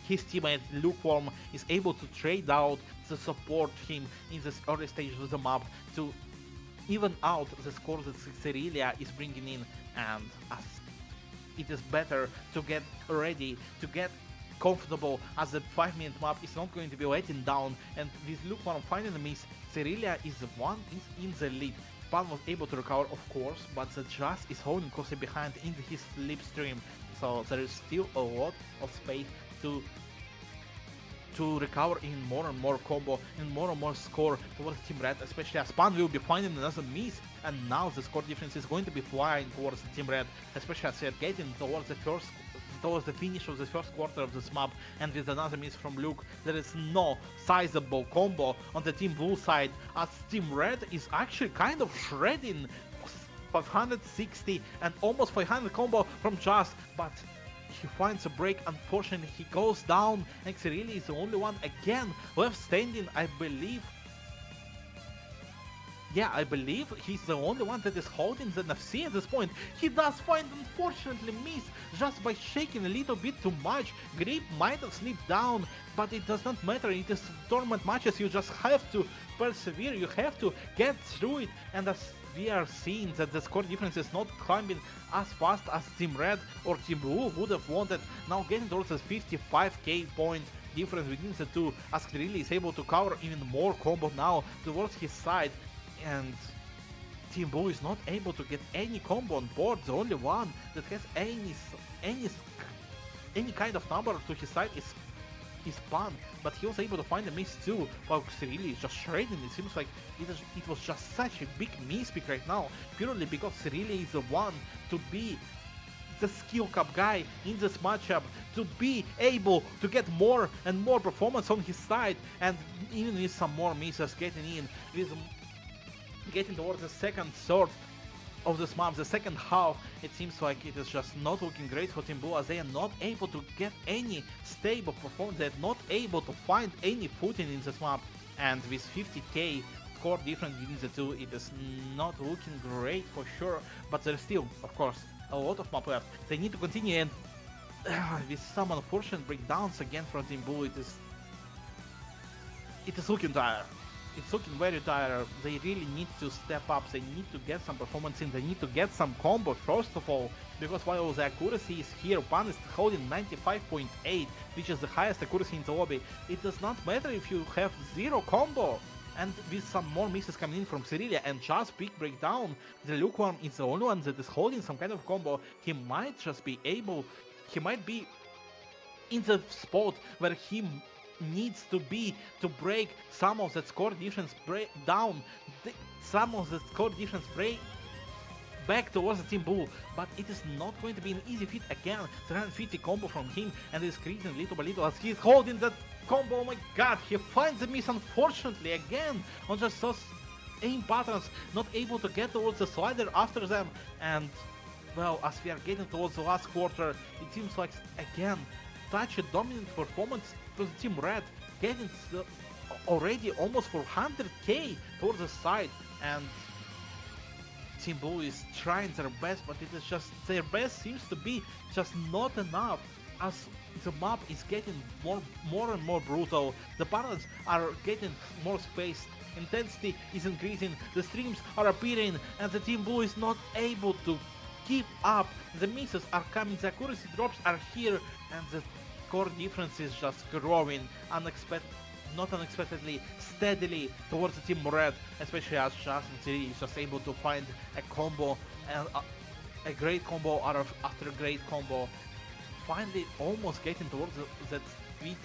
his teammate Lukewarm is able to trade out to support him in this early stage of the map to even out the score that Xerilia is bringing in, and as it is better to get ready, to get comfortable, as the 5-minute map is not going to be letting down, and with Lukewarm finding the miss, Xerilia is the one in the lead. Pan was able to recover, of course, but the Jazz is holding closely behind in his slipstream, so there is still a lot of space to recover in more and more combo, and more score towards Team Red, especially as Pan will be finding another miss, and now the score difference is going to be flying towards Team Red, especially as they're getting towards the finish of the first quarter of this map, and with another miss from Luke, there is no sizable combo on the Team Blue side, as Team Red is actually kind of shredding 560 and almost 500 combo from Just, but he finds a break. Unfortunately, he goes down, and Xerilia is the only one again left standing, I believe. Yeah, I believe he's the only one that is holding the NFC at this point. He does find, unfortunately, miss just by shaking a little bit too much. Grip might have slipped down, but it does not matter. It is tournament matches. You just have to persevere. You have to get through it. And as we are seeing that the score difference is not climbing as fast as Team Red or Team Blue would have wanted. Now getting towards the 55k point difference between the two, as Xerilia is able to cover even more combo now towards his side. And Team Blue is not able to get any combo on board. The only one that has any kind of number to his side is Pan, but he was able to find a miss too, while Xerilia is just shredding. It seems like it was just such a big mispick right now, purely because Xerilia is the one to be the skill cap guy in this matchup, to be able to get more and more performance on his side, and even with some more misses getting towards the second third of this map, the second half, it seems like it is just not looking great for Team Blue, as they are not able to get any stable performance. They are not able to find any footing in this map, and with 50k score difference between the two, it is not looking great for sure, but there's still, of course, a lot of map left. They need to continue, and with some unfortunate breakdowns again from Team Blue, it is looking dire. It's looking very tired. They really need to step up. They need to get some performance in. They need to get some combo first of all, because while the accuracy is here, Pan is holding 95.8, which is the highest accuracy in the lobby. It does not matter if you have 0 combo, and with some more misses coming in from Xerilia and just big breakdown, the Lukewarm is the only one that is holding some kind of combo. He might be in the spot where he needs to be to break some of that score difference back towards the Team Blue, but it is not going to be an easy feat again. 350 combo from him, and is creating little by little as he's holding that combo. Oh my god, he finds the miss, unfortunately, again on just those aim patterns, not able to get towards the slider after them. And well, as we are getting towards the last quarter, it seems like again such a dominant performance to the Team Red, getting already almost 400k towards the side. And Team Blue is trying their best, but it is just their best seems to be just not enough. As the map is getting more and more brutal, the battles are getting more spaced, intensity is increasing, the streams are appearing, and the Team Blue is not able to keep up. The misses are coming, the accuracy drops are here, and the core difference is just growing not unexpectedly, steadily towards the Team Red, especially as Justin is just able to find a combo and a great combo after a great combo, finally almost getting towards that sweet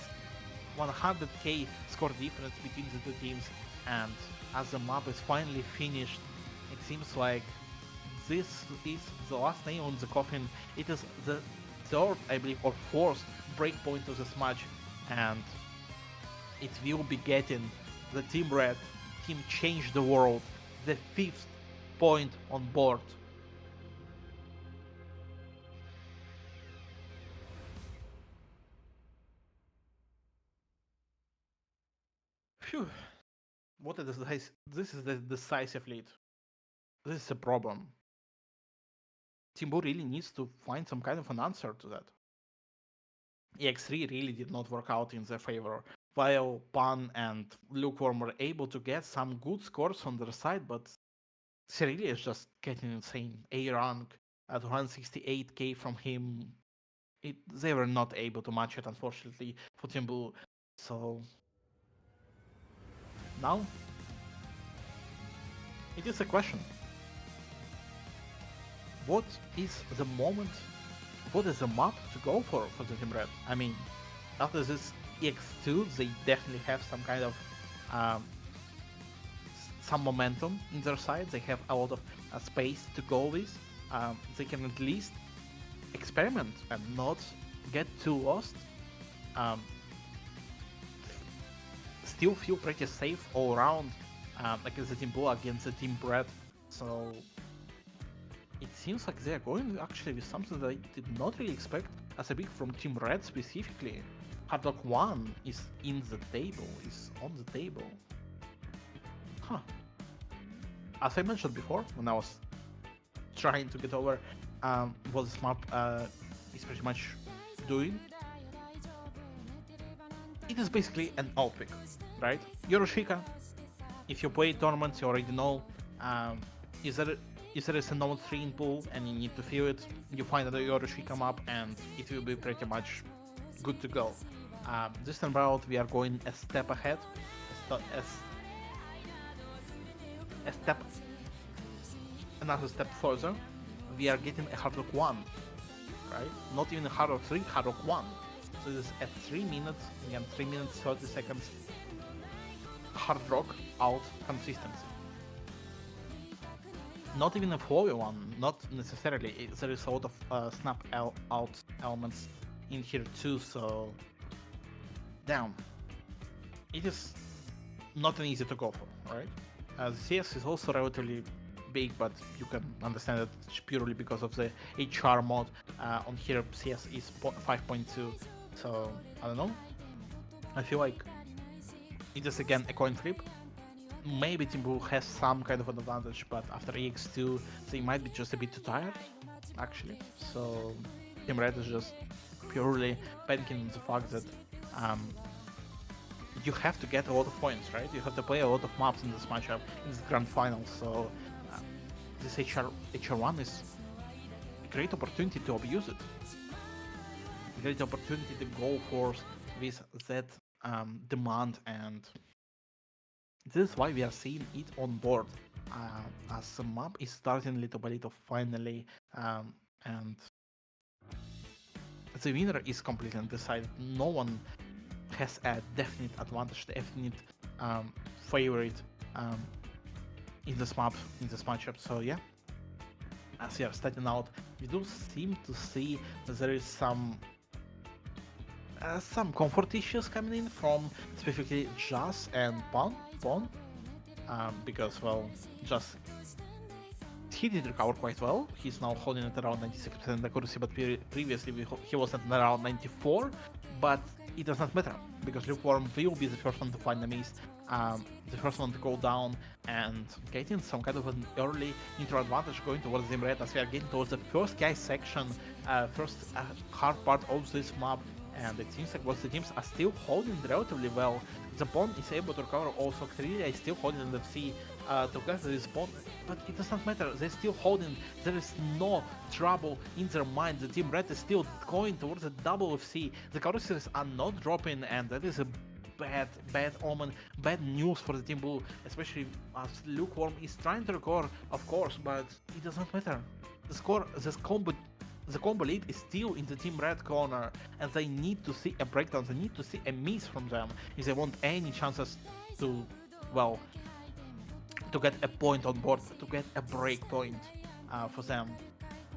100k score difference between the two teams. And as the map is finally finished, it seems like this is the last nail on the coffin. It is the third, I believe, or fourth breakpoint of this match, and it will be getting the Team Red, Team Change the World, the 5th point on board. Phew. This is the decisive lead. This is a problem. Team Blue really needs to find some kind of an answer to that. EX3 really did not work out in their favor. While Pan and Lukewarm were able to get some good scores on their side, but Cerealia is just getting insane. A rank at 168k from him. They were not able to match it, unfortunately, for Team Blue. So now it is a question. What is the moment? What is the map to go for the Team Red? I mean, after this EX2, they definitely have some kind of some momentum in their side. They have a lot of space to go with. They can at least experiment and not get too lost. Still feel pretty safe all around against the Team Blue, against the Team Red. So it seems like they're going actually with something that I did not really expect as a pick from Team Red specifically. Hard Rock 1 is in the table, is on the table. Huh. As I mentioned before, when I was trying to get over what this map is pretty much doing, it is basically an outpick, right? Yoroshika, if you play tournaments, you already know, if there is a node 3 in pool and you need to fill it, you find the Yoroshika map and it will be pretty much good to go. This time around we are going a step ahead, another step further. We are getting a Hard Rock 1, right? Not even a Hard Rock 3, Hard Rock 1. So this is at 3 minutes, again 3 minutes 30 seconds Hard Rock out consistency. Not even a flowy one, not necessarily. There is a lot of snap out elements in here too, so damn. It is not an easy to go for, right? The CS is also relatively big, but you can understand it purely because of the HR mod. On here CS is 5.2, so I don't know. I feel like it is again a coin flip. Maybe Team Blue has some kind of an advantage, but after EX2 they might be just a bit too tired, actually. So Team Red is just purely banking on the fact that you have to get a lot of points, right? You have to play a lot of maps in this matchup, in this grand final, so this HR1 is a great opportunity to abuse it. A great opportunity to go for with that demand, and this is why we are seeing it on board, as the map is starting little by little finally, and the winner is completely undecided. No one has a definite advantage, definite favorite in this map, in this matchup. So yeah, as we are starting out, we do seem to see that there is some comfort issues coming in from specifically Jazz and Pon, because well, Jazz, he did recover quite well. He's now holding it around 96% accuracy, but previously he was at around 94. But it does not matter because Lukewarm will be the first one to find the mist, the first one to go down and getting some kind of an early intro advantage going towards Team Red as we are getting towards the first guy section, first hard part of this map. And it seems like both the teams are still holding relatively well. The Bond is able to recover, also Krylia is still holding the FC to get this Bond, but it does not matter, they're still holding, there is no trouble in their mind. The Team Red is still going towards a double FC, the counter series are not dropping, and that is a bad omen, bad news for the Team Blue, especially as Lukewarm is trying to recover, of course, but it does not matter. The combo lead is still in the Team Red corner, and they need to see a breakdown, they need to see a miss from them if they want any chances to, well, to get a point on board, to get a break point for them.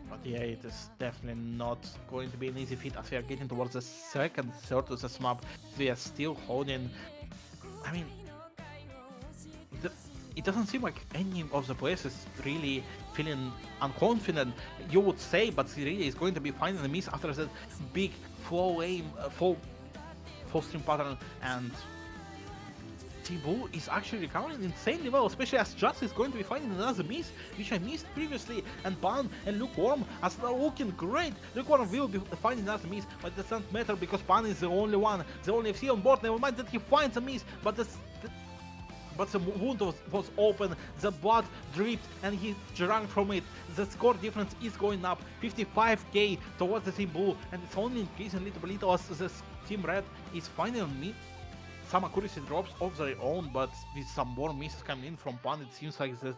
But yeah, it is definitely not going to be an easy feat as we are getting towards the second third of this map. We are still holding, I mean, it doesn't seem like any of the players is really feeling unconfident, you would say, but Syria is going to be finding the miss after that big full aim, full stream pattern, and Team Blue is actually recovering insanely well, especially as Just is going to be finding another miss, which I missed previously, and Ban and Lukewarm are now looking great. Lukewarm will be finding another miss, but it doesn't matter because Ban is the only one, the only FC on board. Never mind that he finds a miss, but the wound was open, the blood dripped, and he drank from it. The score difference is going up, 55k towards the Team Blue, and it's only increasing little by little as the Team Red is finding some accuracy drops of their own, but with some more misses coming in from Pan, it seems like the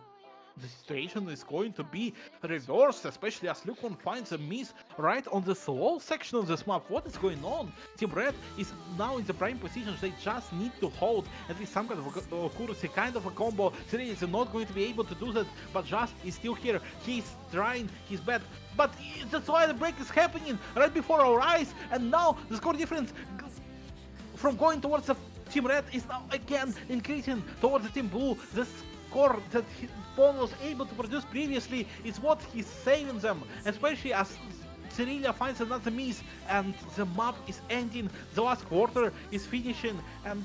situation is going to be reversed, especially as Lukewarm finds a miss right on the slow section of this map. What is going on? Team Red is now in the prime position, they just need to hold at least some kind of accuracy, kind of a combo. Syria is not going to be able to do that, but Just is still here. He's trying his best, but that's why the break is happening right before our eyes, and now the score difference from going towards the Team Red is now again increasing towards the Team Blue. The score that Paul was able to produce previously is what he's saving them, especially as Cyrilia finds another miss and the map is ending, the last quarter is finishing, and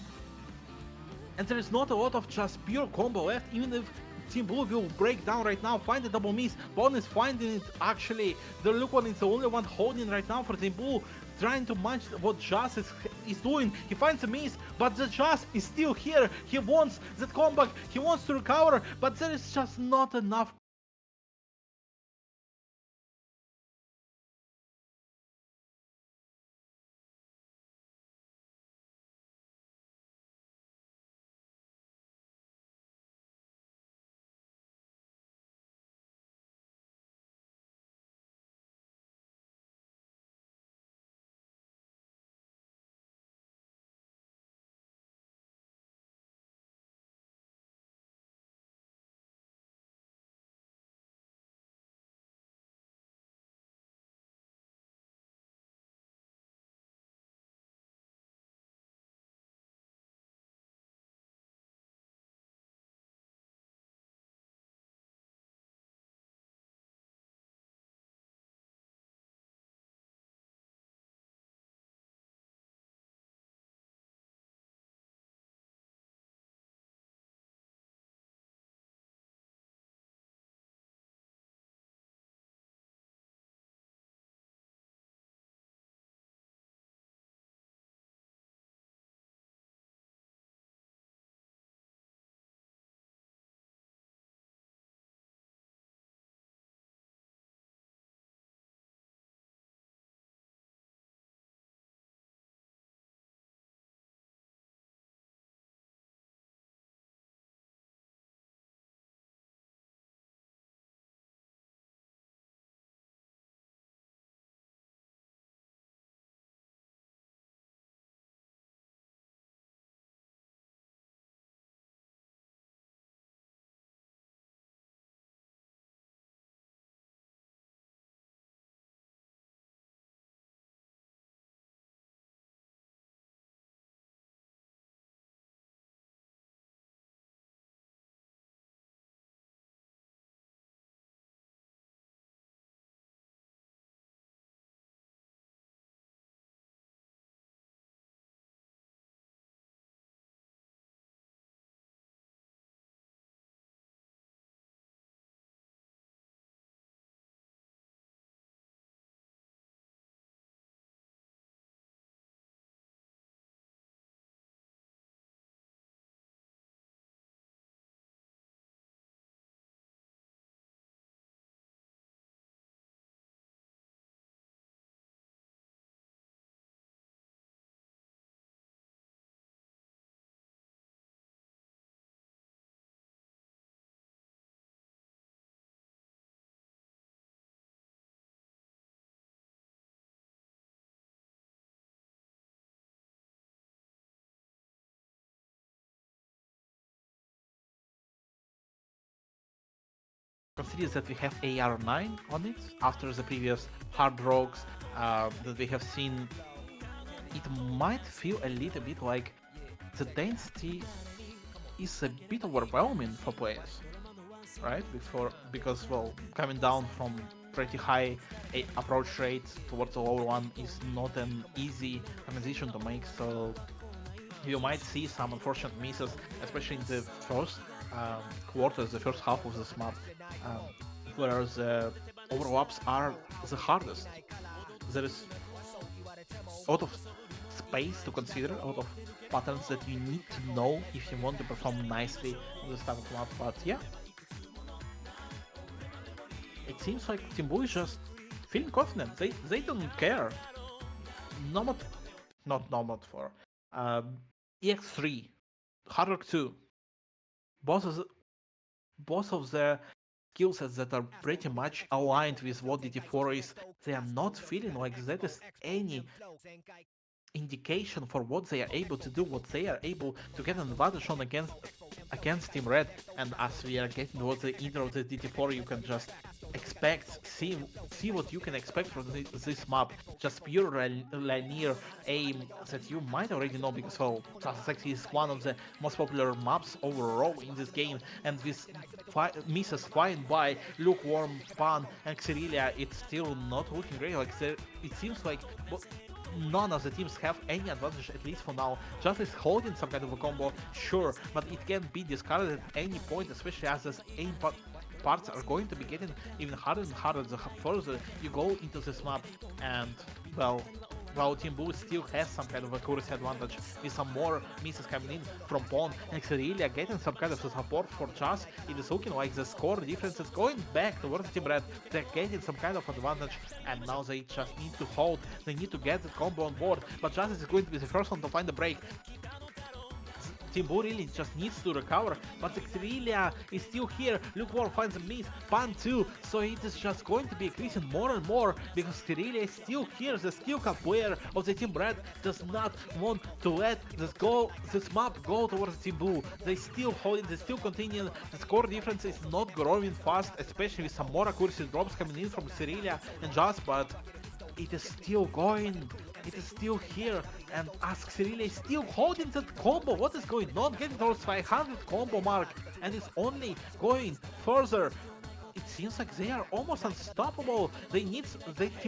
there is not a lot of just pure combo left, even if Team Blue will break down right now, find the double miss. Bon is finding it actually. The Lukewarm is the only one holding right now for Team Blue, trying to match what Just is doing. He finds a miss, but the Just is still here. He wants that comeback, he wants to recover, but there is just not enough considering that we have AR9 on it after the previous hard rogues that we have seen, it might feel a little bit like the density is a bit overwhelming for players, right? Because well, coming down from pretty high approach rate towards the lower one is not an easy transition to make. So you might see some unfortunate misses, especially in the first quarters, the first half of this map, um, where the overlaps are the hardest. There is a lot of space to consider, a lot of patterns that you need to know if you want to perform nicely on this type of map. But yeah, it seems like Team Blue is just feeling confident. They don't care. Nomad, not Nomad for EX3, Hard Rock 2. Both of the, both of the skill sets that are pretty much aligned with what DT4 is. They are not feeling like that is any indication for what they are able to do, what they are able to get an advantage on against Team Red. And as we are getting towards the intro of the DT4, you can just see what you can expect from this map. Just pure linear aim that you might already know, because well, Sussex is one of the most popular maps overall in this game, and with misses flying by Lukewarm, Pan, and Xerilia, it's still not looking great. Like it seems like none of the teams have any advantage, at least for now. Just is holding some kind of a combo, sure, but it can be discarded at any point, especially as this aim parts are going to be getting even harder and harder the further you go into this map. And well, while Team Blue still has some kind of accuracy advantage with some more misses coming in from Pawn and Xerilia getting some kind of support for Jazz, it is looking like the score difference is going back towards Team Red. They're getting some kind of advantage, and now they just need to hold, they need to get the combo on board, but Jazz is going to be the first one to find the break. Team Blue really just needs to recover, but Xerilia is still here. Lukewarm finds a miss, Pan too, so it is just going to be increasing more and more, because Xerilia is still here. The skill cap player of the Team Red does not want to let this map go towards Team Blue. They still hold it, they still continue. The score difference is not growing fast, especially with some more accuracy drops coming in from Xerilia and Jazz, but it is still going. It is still here, and Ask Xerilia is still holding that combo. What is going on? Getting towards 500 combo mark, and it's only going further. It seems like they are almost unstoppable. Team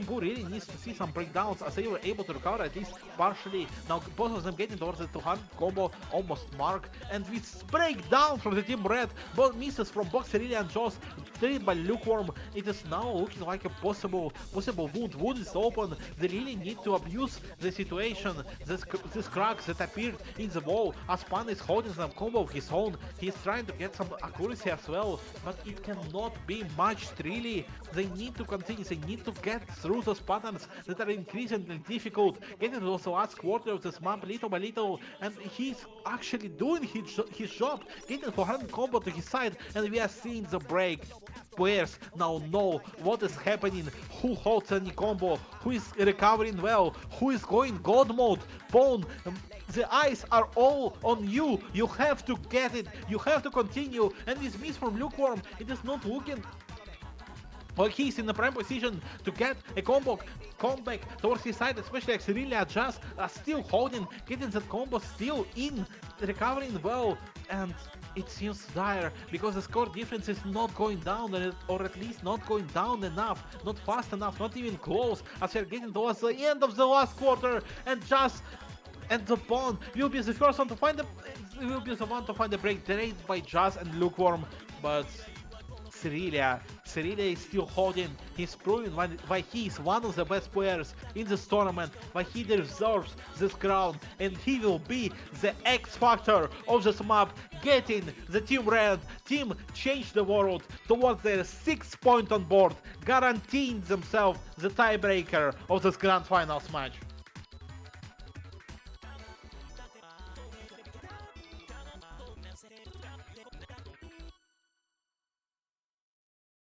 Blue really needs to see some breakdowns, as they were able to recover at least partially. Now both of them getting towards the 200 combo almost mark, and with breakdown from the Team Red, both misses from both Xerilia and Jaws, treated by Lukewarm. It is now looking like a possible wound. Wound is open. They really need to abuse the situation. This crack that appeared in the wall, as Pan is holding some combo of his own. He's trying to get some accuracy as well, but it cannot be much really. They need to continue. They need to get through those patterns that are increasingly difficult. Getting to the last quarter of this map little by little, and he's actually doing his job, getting 400 combo to his side, and we are seeing the break. Players now know what is happening, who holds any combo, who is recovering well, who is going god mode. Pawn, the eyes are all on you. You have to get it, you have to continue, and this miss from Lukewarm, it is not looking like he's in the prime position to get a comeback towards his side, especially as Xerilia just still holding, getting that combo still in, recovering well, and it seems dire because the score difference is not going down, or at least not going down enough, not fast enough, not even close, as we're getting towards the end of the last quarter, and just and the Pawn will be the first one to find the break, delayed by Jazz and Lukewarm, but Xerilia is still holding. He's proving why he is one of the best players in this tournament, why he deserves this crown, and he will be the X factor of this map, getting the Team Red team change the world towards their 6th point on board, guaranteeing themselves the tiebreaker of this grand finals match.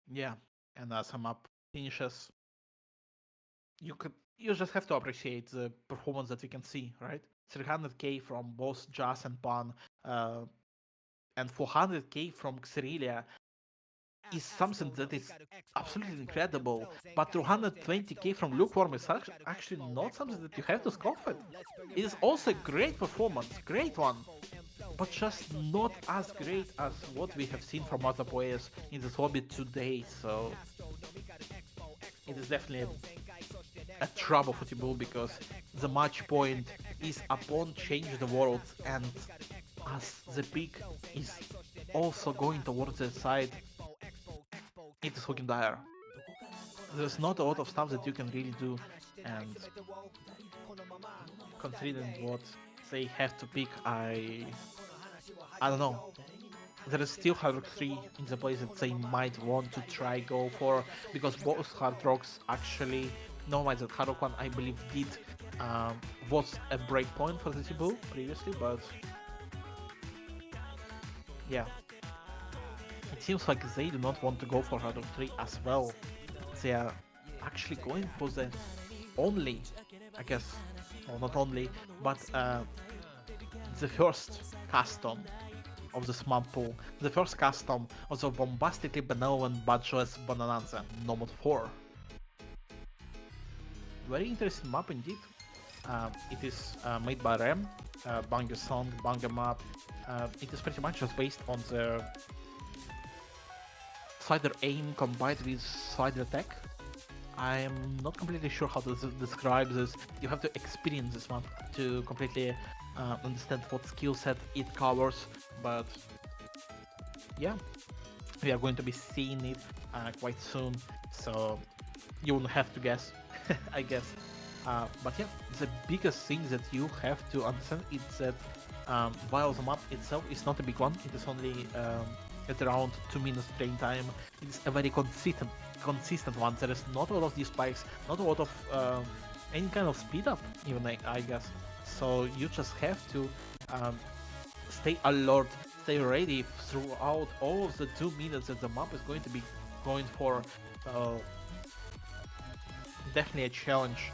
Yeah, and as a map finishes, you just have to appreciate the performance that we can see, right? 300k from both Jazz and Pan, and 400k from Xerilia. is something that is absolutely incredible, but 220k from Lukewarm is actually not something that you have to scoff at. It is also a great performance, great one, but just not as great as what we have seen from other players in this hobby today, so it is definitely a trouble for T-Bull because the match point is upon change the world, and as the pick is also going towards the side, it is looking dire. There's not a lot of stuff that you can really do, and considering what they have to pick, I don't know. There is still Hard Rock 3 in the place that they might want to try go for, because both Hard Rocks actually, no matter that Hard Rock 1 I believe did was a breakpoint for the T-Bull previously, but yeah, it seems like they do not want to go for Hard Rock 3 as well. They are actually going for the only, I guess, well, not only, but the first custom of the Smart Pool, the first custom of the bombastically benevolent budgetless Bonanza, Nomad 4. Very interesting map indeed. It is made by Rem, banger song, banger map. It is pretty much just based on the slider aim combined with slider tech. I am not completely sure how to describe this. You have to experience this map to completely understand what skill set it covers, but yeah, we are going to be seeing it quite soon, so you won't have to guess, I guess. But yeah, the biggest thing that you have to understand is that while the map itself is not a big one, it is only at around 2 minutes train time, it is a very consistent one. There is not a lot of these spikes, not a lot of any kind of speed up, even I guess. So you just have to stay alert, stay ready throughout all of the 2 minutes that the map is going to be going for. Definitely a challenge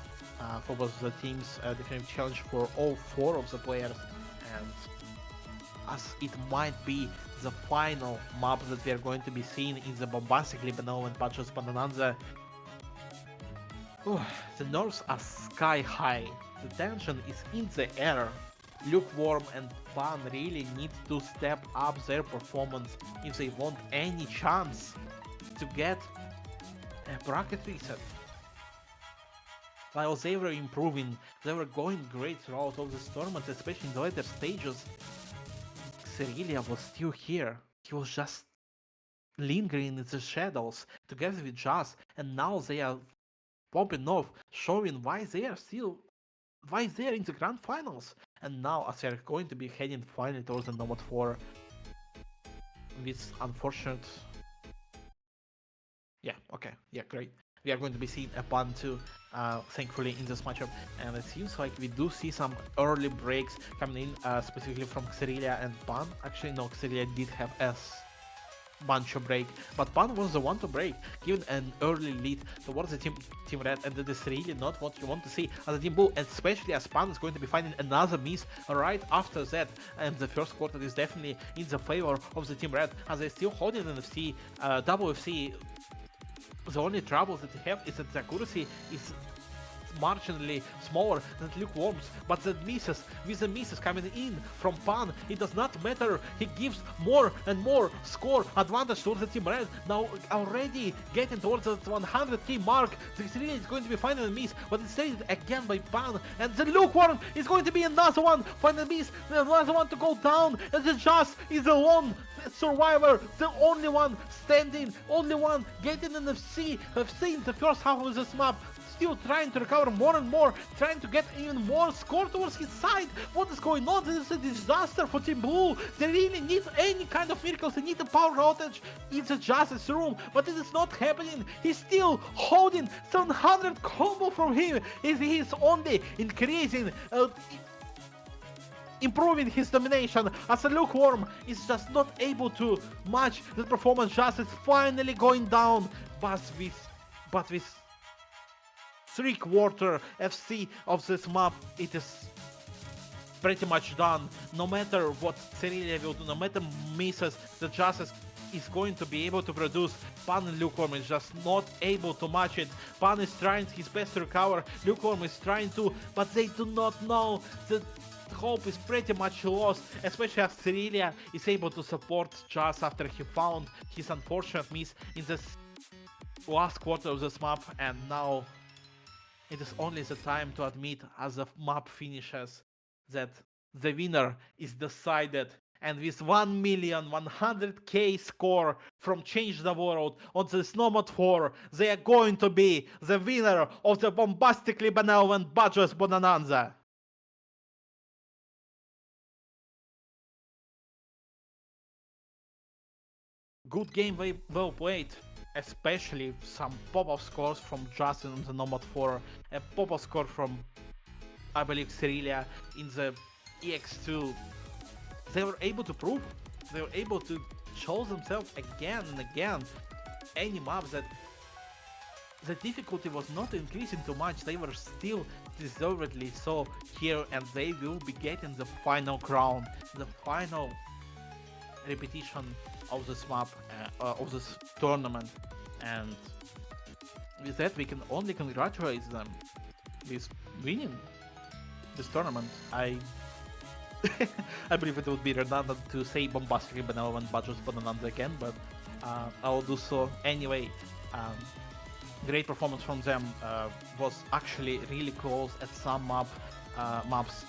for both the teams, definitely a challenge for all 4 of the players, and as it might be the final map that we are going to be seeing in the bombastically benevolent Patches Bonanza. The nerves are sky high, the tension is in the air. Lukewarm and Pan really need to step up their performance if they want any chance to get a bracket reset. While they were improving, they were going great throughout all this tournament, especially in the later stages, Xerilia was still here. He was just lingering in the shadows together with Jazz, and now they are popping off, showing why they are in the grand finals. And now, as they are going to be heading finally towards the Nomad 4, with unfortunate... Yeah, okay, yeah, great. We are going to be seeing a Pan too, thankfully, in this matchup, and it seems like we do see some early breaks coming in, specifically from Xerilia and Pan. Actually, no, Xerilia did have a bunch of break, but Pan was the one to break, given an early lead towards the team Red, and that is really not what you want to see as a Team Bull, especially as Pan is going to be finding another miss right after that, and the first quarter is definitely in the favor of the Team Red, as they're still holding an FC, double FC. The only trouble that they have is that the accuracy is marginally smaller than Lukewarm's, but the misses, with the misses coming in from Pan, it does not matter. He gives more and more score advantage towards the Team Red, now already getting towards the 100k mark. The Xerilia is going to be finding a miss, but it's saved again by Pan, and the Lukewarm is going to be another one, final miss, another one to go down, and the Jazz is the lone survivor, the only one standing, only one getting an FC in the first half of this map, still trying to recover more and more, trying to get even more score towards his side. What is going on? This is a disaster for Team Blue. They really need any kind of miracles. They need a power outage in the Justice room, but it is not happening. He's still holding 700 combo from him. He is only increasing, improving his domination, as a Lukewarm is just not able to match the performance. Justice finally going down, but with 3/4 FC of this map, it is pretty much done. No matter what Xerilia will do, no matter misses, the Justice is going to be able to produce. Pan and Lukewarm is just not able to match it. Pan is trying his best to recover, Lukewarm is trying to, but they do not know. The hope is pretty much lost, especially as Cyrilia is able to support just after he found his unfortunate miss in this last quarter of this map, and now it is only the time to admit as the map finishes that the winner is decided, and with 1,100,000 score from Change the World on this Nomad 4, they are going to be the winner of the bombastically benevolent Badgers Bonanza. Good game, well played. Especially some pop-up scores from Justin on the Nomad 4, a pop-up score from, I believe, Cyrilia in the EX2. They were able to prove, they were able to show themselves again and again. Any map that the difficulty was not increasing too much, they were still deservedly so here, and they will be getting the final crown, the final repetition of this map, of this tournament, and with that we can only congratulate them with winning this tournament. I believe it would be redundant to say bombastically benevolent Badgers Bonanza again, but I'll do so anyway. Great performance from them, was actually really close at some maps,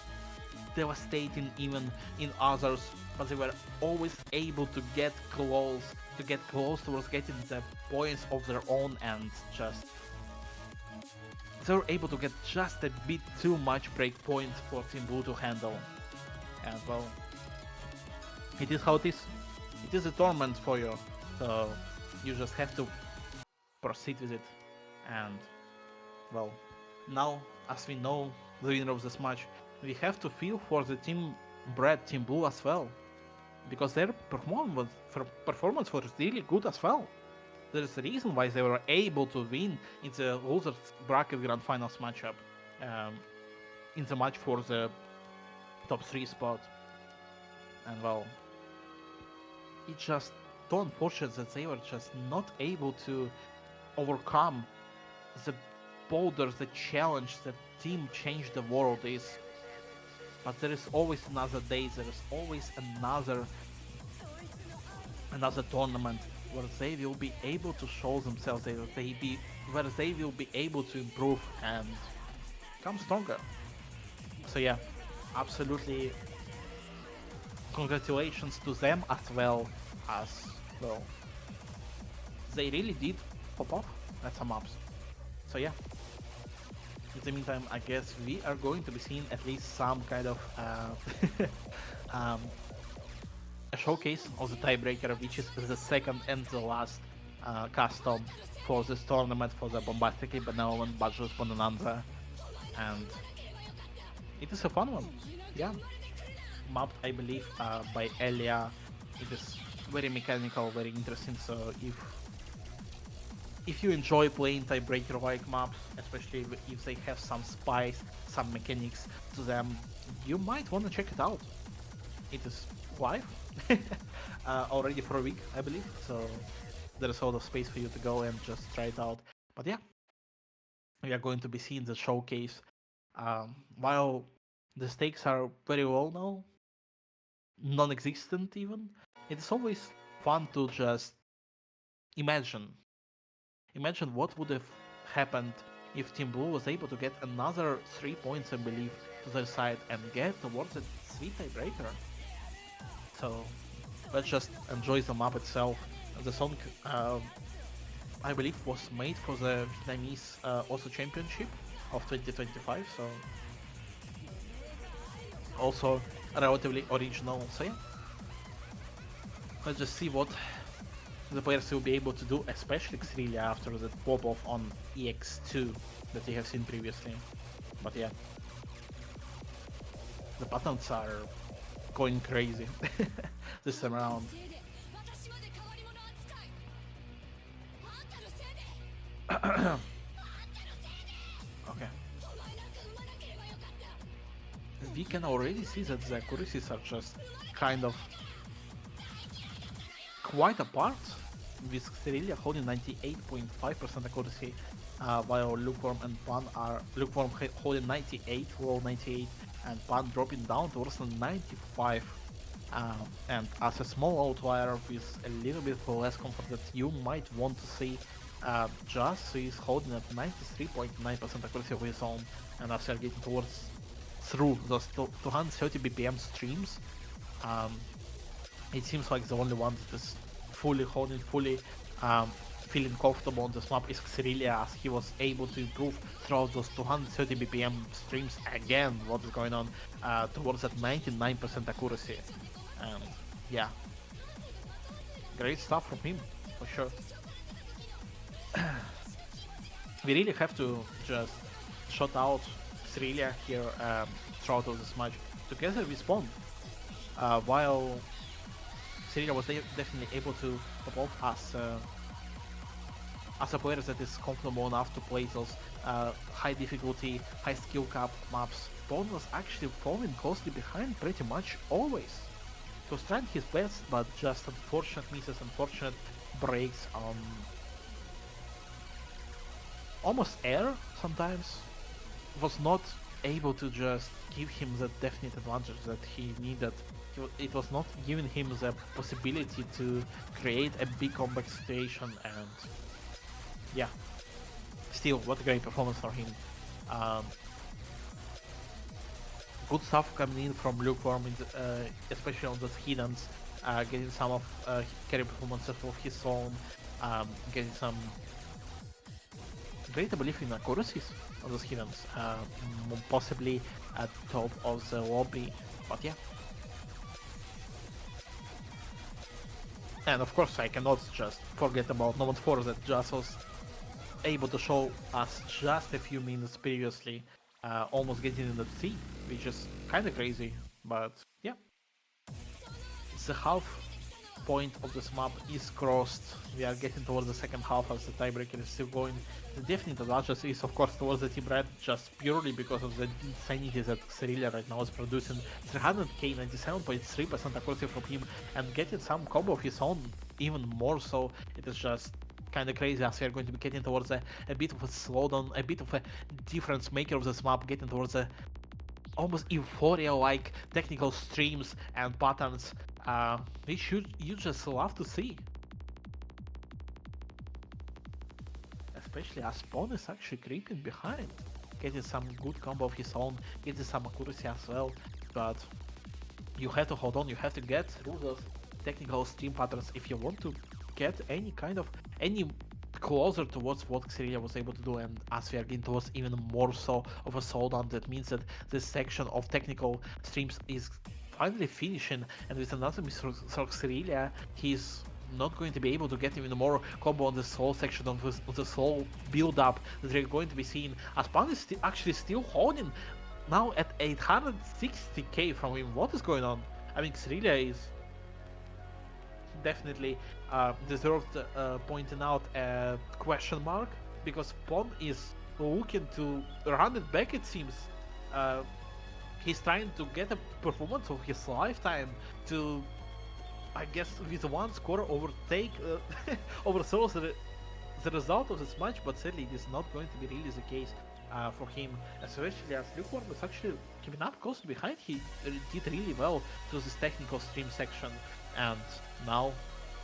devastating even in others, but they were always able to get close towards getting the points of their own, and just they were able to get just a bit too much break points for Team Blue to handle. And well, it is how it is. It is a tournament for you, so you just have to proceed with it. And well, now as we know the winner of this match, we have to feel for the Team Brad, Team Blue as well, because their performance was really good as well. There is a reason why they were able to win in the losers bracket grand finals matchup, in the match for the top 3 spot. And well, it's just so unfortunate that they were just not able to overcome the boulders, the challenge that Team Change the World is. But there is always another day, there is always another tournament where they will be able to show themselves, where they will be able to improve and become stronger. So yeah, absolutely congratulations to them as well. They really did pop off at some maps. So yeah, in the meantime, I guess we are going to be seeing at least some kind of a showcase of the tiebreaker, which is the second and the last custom for this tournament, for the bombastically benevolent Badgers Bonanza, and it is a fun one. Yeah, mapped, I believe, by Elia. It is very mechanical, very interesting. So if you enjoy playing tiebreaker-like maps, especially if they have some spice, some mechanics to them, you might want to check it out. It is live already for a week, I believe, so there's a lot of space for you to go and just try it out. But yeah, we are going to be seeing the showcase. While the stakes are very low now, non-existent even, it is always fun to just imagine what would have happened if Team Blue was able to get another 3 points, I believe, to their side and get towards a 3 tiebreaker. So let's just enjoy the map itself. The song, I believe, was made for the Vietnamese also championship of 2025, so also relatively original. So yeah, let's just see what the players will be able to do, especially Cyrilia after the pop-off on EX2 that we have seen previously. But yeah, the buttons are going crazy this time around. Okay. We can already see that the accuracies are just kind of quite apart, with Xerilia holding 98.5% accuracy, while Lukewarm and Pan are holding 98, roll 98, and Pan dropping down towards the 95. And as a small outlier with a little bit less comfort that you might want to see, Just is holding at 93.9% accuracy of his own, and after getting towards through those 230 BPM streams, um, it seems like the only one that is fully holding, feeling comfortable on this map is Xerilia, as he was able to improve throughout those 230 BPM streams again. What is going on towards that 99% accuracy, and yeah, great stuff from him for sure. We really have to just shut out Xerilia here throughout all this match together with Spawn, while Xerilia was definitely able to pop off as a player that is comfortable enough to play those high difficulty, high skill cap maps. Spawn was actually falling closely behind pretty much always. He was trying his best, but just unfortunate misses, unfortunate breaks, almost air sometimes, was not able to just give him the definite advantage that he needed. It was not giving him the possibility to create a big comeback situation, and yeah, still, what a great performance for him. Good stuff coming in from Lukewarm, especially on those hiddens, getting some of carry performances of his own, getting some great ability in accuracies on those hiddens, possibly at top of the lobby, but yeah. And of course, I cannot just forget about Nomad 4 that just was able to show us just a few minutes previously, almost getting in the sea, which is kind of crazy, but yeah. The half point of this map is crossed. We are getting towards the second half as the tiebreaker is still going. The definite advantage is of course towards the Team Red, just purely because of the insanity that Xerilia right now is producing. 300k, 97.3% accuracy from him, and getting some combo of his own even more so. It is just kind of crazy as we are going to be getting towards a bit of a slowdown, a bit of a difference maker of this map, getting towards a almost euphoria-like technical streams and patterns, which you just love to see. Especially as Spawn is actually creeping behind, getting some good combo of his own, getting some accuracy as well, but you have to hold on, you have to get through those technical stream patterns if you want to get any closer towards what Xerilia was able to do. And as we are getting towards even more so of a slowdown, that means that this section of technical streams is finally finishing, and with another miss for Xerilia, he's not going to be able to get even more combo on the slow section of the slow build up that we're going to be seeing, as Pan is actually still holding now at 860k from him. What is going on? I mean, Xerilia is definitely deserved pointing out a question mark, because Pon is looking to run it back, it seems. He's trying to get a performance of his lifetime to, I guess, with one score overtake overthrows the result of this match, but sadly it is not going to be really the case for him, especially as Lukewarm was actually keeping up close behind. He did really well through this technical stream section, and now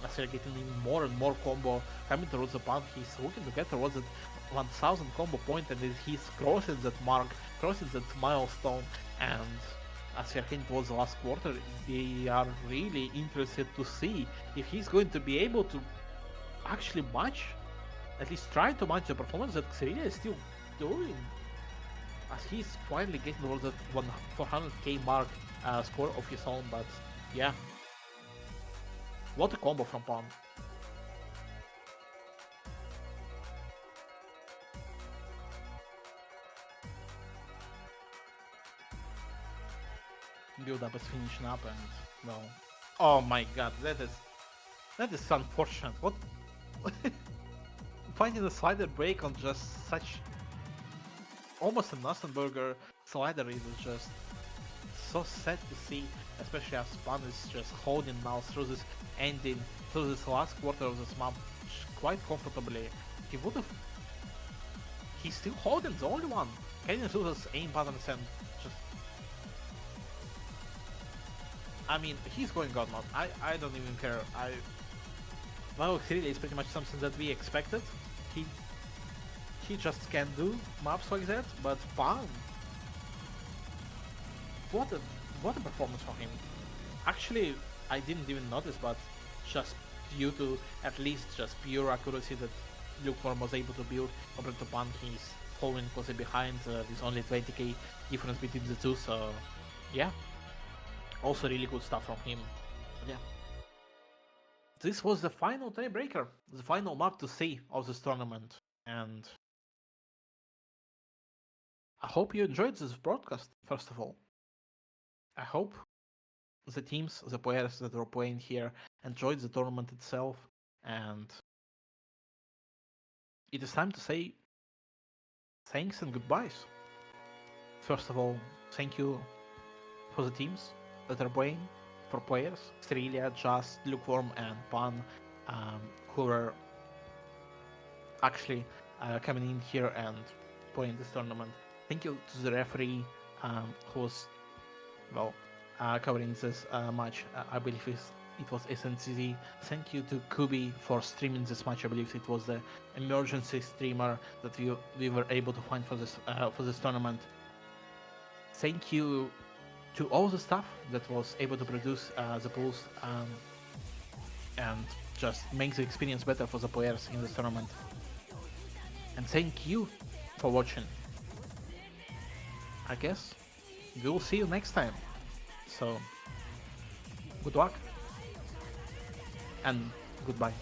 as we're getting in more and more combo coming towards the pan, he's looking to get towards that 1000 combo point, and he's crossing that mark, crossing that milestone. And as we're heading towards the last quarter, they are really interested to see if he's going to be able to actually match, at least try to match the performance that Xerilia is still doing, as he's finally getting towards that 400k mark score of his own. But yeah, what a combo from Pan. Build up is finishing up, and well, oh my god, that is unfortunate. What finding a slider break on just such almost a Nasenberger slider is just so sad to see. especially as Pan is just holding now through this ending, through this last quarter of this map quite comfortably. He would have. He's still holding the only one. Can you do this aim buttons and just. I mean, he's going God mode. I don't even care. Well, really, it's pretty much something that we expected. He just can do maps like that, but Pan. What a performance from him. Actually, I didn't even notice, but just due to at least just pure accuracy that Lukewarm was able to build compared to Pan, he's falling closely behind. There's only 20k difference between the two, so yeah. Also really good stuff from him. But yeah. This was the final tiebreaker, the final map to see of this tournament, and I hope you enjoyed this broadcast, first of all. I hope the teams, the players that are playing here enjoyed the tournament itself, and it is time to say thanks and goodbyes. First of all, thank you for the teams that are playing, for players, Strelia, Just, Lukewarm, and Pan, who are actually coming in here and playing this tournament. Thank you to the referee who was, well, covering this match. I believe it was SNCZ. Thank you to Kubi for streaming this match. I believe it was the emergency streamer that we were able to find for this tournament. Thank you to all the staff that was able to produce the pools and just make the experience better for the players in this tournament. And thank you for watching. I guess we will see you next time. So, good luck and goodbye.